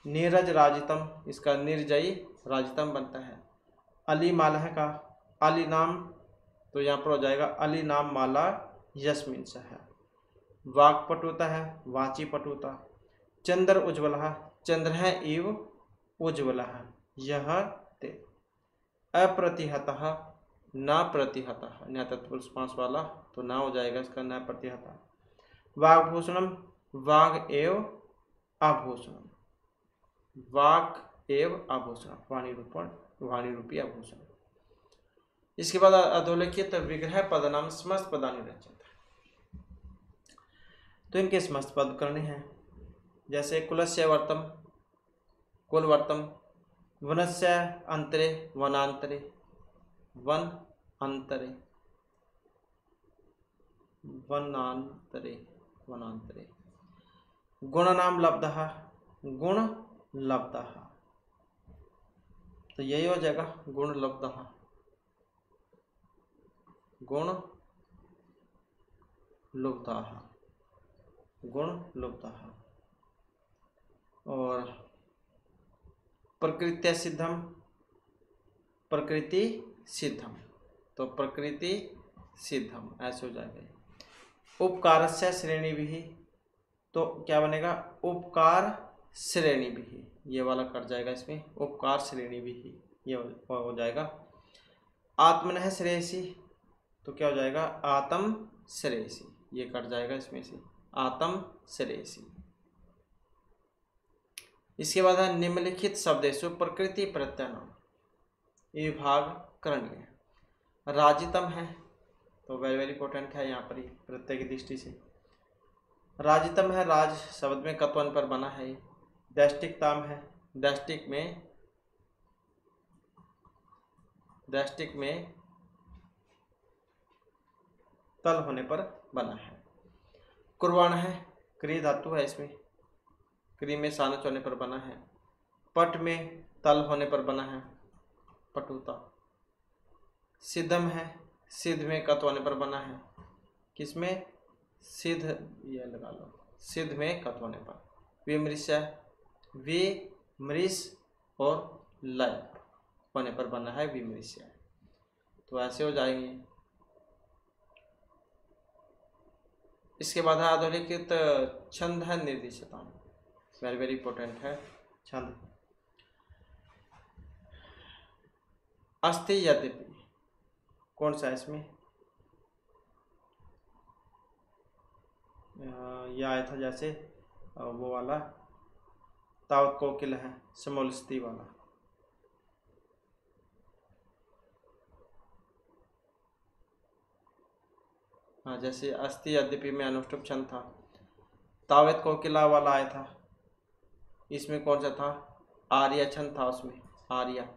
नीरज राजितम, इसका निर्जयी राजितम बनता है। अली माला है का अली नाम, तो यहाँ पर हो जाएगा अली नाम माला यस्मिन से है। वाक पटुता है, वाची पटुता। चंद्र उज्ज्वला, चंद्र है इव उज्ज्वला, यह ते। अप्रतिहतः न प्रतिहतः, न्याय तत्पुरुष समास वाला, तो ना हो जाएगा इसका न प्रतिहतः। वाग्भूषणम, वाग एव आभूषणम, वाक एव आभूषण, वाणी रूपण, वाणी रूपी आभूषण। इसके बाद अधोलिखित विग्रह पदनाम समस्त पदानि रचित, तो इनके समस्त पद करने हैं। जैसे कुलस्य वर्तम, कुल वर्तम, वनस्य अंतरे वनांतरे, वन अंतरे वनांतरे वनांतरे। गुणनाम लब्धः, गुण लब्धः, तो यही हो जाएगा गुण लब्धः, गुण लुब्धः, गुण लुब्धः। और प्रकृत्या सिद्धम, प्रकृति सिद्धम, तो प्रकृति सिद्धम ऐसे हो जाएगा। उपकारस्य श्रेणी भी, तो क्या बनेगा उपकार श्रेणी भी, ये वाला कट जाएगा इसमें, उपकार श्रेणी भी ये हो जाएगा। आत्मनः श्रेयसी, तो क्या हो जाएगा आत्म श्रेयसी, ये कट जाएगा इसमें से आत्म श्रेयसी। इसके बाद है निम्नलिखित शब्देषु प्रकृति प्रत्ययनाम, ये विभाग करणीय। राजितम है, तो वेरी वेरी इंपॉर्टेंट है यहाँ पर ही प्रत्यय की दृष्टि से। राजितम है, राज शब्द में कत्वन पर बना है। दैष्टिकताम है, दैष्टिक में तल होने पर बना है। कुर्वाण है, क्रिय धातु है इसमें, क्रिय में सानच होने पर बना है। पट में तल होने पर बना है, पटुता। सिद्धम है, सिद्ध में कत होने पर बना है, किसमें सिद्ध, ये लगा लो, सिद्ध में कत होने पर। विमृश्य, विमृश और लय होने पर बना है विमृश्य, तो ऐसे हो जाएंगे। इसके बाद है अधोलिखित छंद है निर्दिष्टता, वेरी वेरी इंपॉर्टेंट है छंद। अस्ति यद्यपि, कौन सा है इसमें, यह आया था जैसे वो वाला तावत कोकिल है, समोलस्ती वाला। हाँ, जैसे अस्ति यद्यपि में अनुष्टुप छंद था, तावत कोकिला वाला आया था, इसमें कौन सा था आर्य छंद था, उसमें आर्य।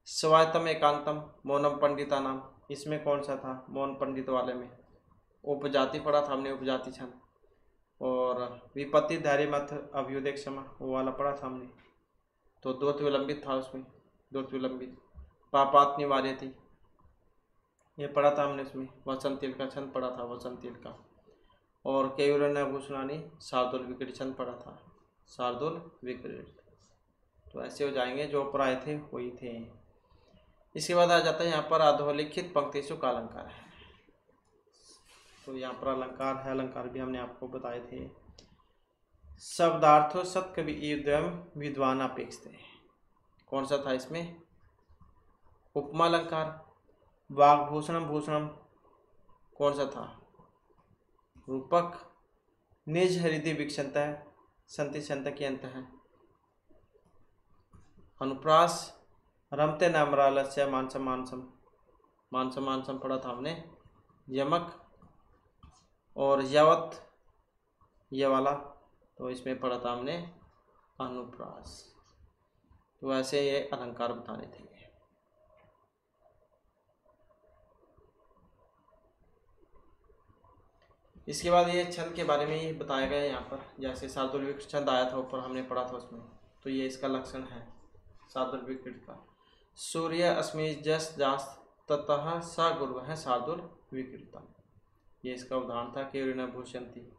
स्वायतम एकांतम मौनम पंडिता नाम, इसमें कौन सा था मौन पंडित वाले में उपजाति पढ़ा था हमने, उपजाति छंद। और विपत्ति धैर्य मत अभ्युदय क्षमा, वो वाला पढ़ा था हमने, तो द्वत विलंबित था उसमें, द्वत विलंबित। पापात निवार्य थी, ये पढ़ा था हमने इसमें। वसंतिल का छंद पढ़ा था, वसंतिल का। और केयूरण्य भूषणानी शार्दुल विक्रीड छंद पढ़ा था, शार्दुल विक्रीड। तो ऐसे हो जाएंगे, जो ऊपर आए थे वही थे। इसके बाद आ जाता है यहाँ पर अधोलिखित पंक्तिषु का अलंकार है, तो यहाँ पर अलंकार है, अलंकार भी हमने आपको बताए थे। शब्दार्थो सत्कवि युद्धम विद्वान अपेक्षते, कौन सा था इसमें उपमा अलंकार। वाग्भूषणम भूषणम, कौन सा था रूपक। निज हृदय विक्षंत है, संति संत की अंत है। अनुप्रास, रमते नामरालस्य मानसम मानसम, मानसम मानसम पढ़ा था हमने। यमक और यावत, ये वाला, तो इसमें पढ़ा था हमने अनुप्रास। तो ऐसे ये अलंकार बताने थे। इसके बाद ये छंद के बारे में ही बताया गया है यहाँ पर, जैसे शार्दुल विक्रीड छंद आया था ऊपर, हमने पढ़ा था उसमें, तो ये इसका लक्षण है शार्दुल विक्रीड का। सूर्य अस्मि जस जास ततः स गुरु है शार्दुल विक्रीडता, ये इसका उदाहरण था। केवल भूषंती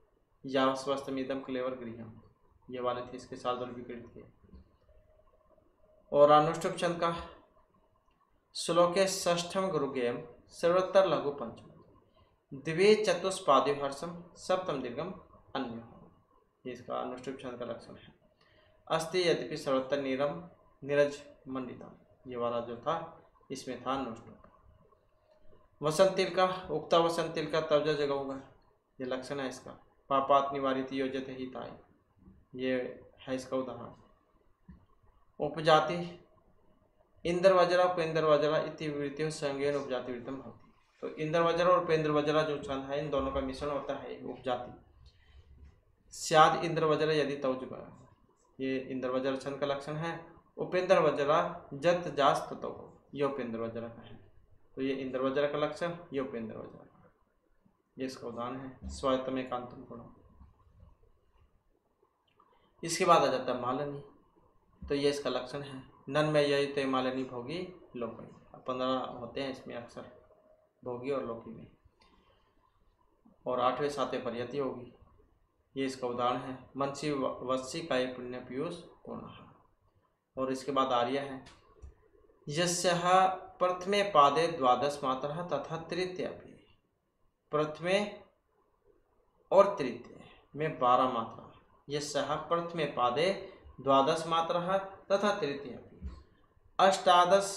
या स्वस्तमिदम क्लेवर गृहम, ये वाले थे इसके शार्दुल विक्रीड थे। और अनुष्टुप छंद का श्लोके षष्ठम गुरुगेयम सर्वोत्तर लघु पंचम द्वे चतुष्पादि हर्षम सप्तम दीर्घम अन्य, ये इसका अनुष्टुप छंद का लक्षण है। अस्ति यद्यपि सर्वोत्तर नीरम नीरज मंडिता, ये वाला जो था इसमें था अनुष्टुप। वसंतिल का उक्ता वसंतिल का तर्जा जगह होगा, ये लक्षण है इसका। पापात निवारित योजते ही ताई, ये है इसका उदाहरण। उपजाति इंद्र वज्रा उपेंद्र वज्रा इति वृत्तियों संज्ञेन उपजाति वृत्तम होती, तो इंद्र वज्रा और उपेंद्र वज्रा जो छंद है, इन दोनों का मिश्रण होता है उपजाति। स्याद इंद्र वज्रा यदि तौ जुगा, ये इंद्र वज्र छंद का लक्षण है। उपेंद्र वज्रा जत जास ततो, ये उपेंद्र वज्रा का है। तो ये इंद्र वज्रा का लक्षण, ये उपेंद्र वज्रा का, ये इसका उदाहरण है। स्वायत्तम एकांतम गुणम। इसके बाद आ जाता है मालिनी, तो ये इसका लक्षण है। नन में यही तो मालिनी भोगी लोकी, 15 होते हैं इसमें अक्सर, भोगी और लोकी में, और 8वें 7वें पर यति होगी, ये इसका उदाहरण है। मनसी वत्सी काय पुण्य पीयूष पूर्ण। और इसके बाद आर्य है, यस्यः प्रथमे पादे 12 मात्रः तथा तृतीय भी, प्रथमे और तृतीय में 12 मात्रा, यस्यः प्रथमे पादे 12 मात्रः तथा तृतीय भी, अष्टादश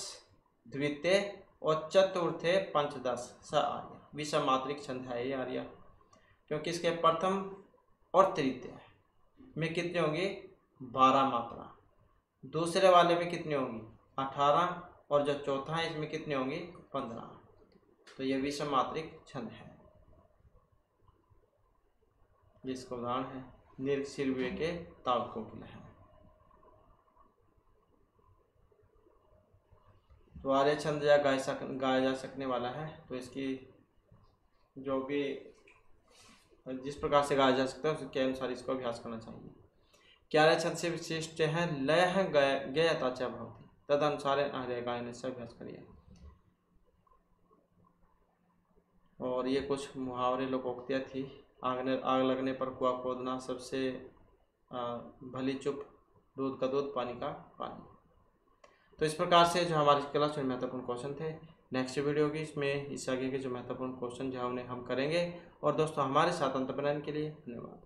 द्वितीय और चतुर्थे 15 स आर्य। विषमात्रिक छंद है ये आर्य, क्योंकि इसके प्रथम और तृतीय में कितनी होंगी 12 मात्रा, दूसरे वाले में कितनी होंगी 18, और जो चौथा है इसमें कितनी होंगी 15। तो ये विषमात्रिक छंद है, जिसका उदाहरण है निर्सिरवे के ताव कोकिला है। तो आर्य छंद या गाया जा सकने वाला है, तो इसकी जो भी जिस प्रकार से गाया जा सकता है उसके अनुसार इसको अभ्यास करना चाहिए। क्यार्य छंद से विशिष्ट है लय गयता च भवति, तदनुसार आर्य गायन से अभ्यास करिए। और ये कुछ मुहावरे लोकोक्तियाँ थी। आग लगने पर कुआं खोदना, सबसे भली चुप, दूध का दूध पानी का पानी। तो इस प्रकार से जो हमारी क्लास में महत्वपूर्ण क्वेश्चन थे, नेक्स्ट वीडियो की इसमें इस आगे के जो महत्वपूर्ण क्वेश्चन जो उन्हें हम करेंगे। और दोस्तों हमारे साथ अंत बनाने के लिए धन्यवाद।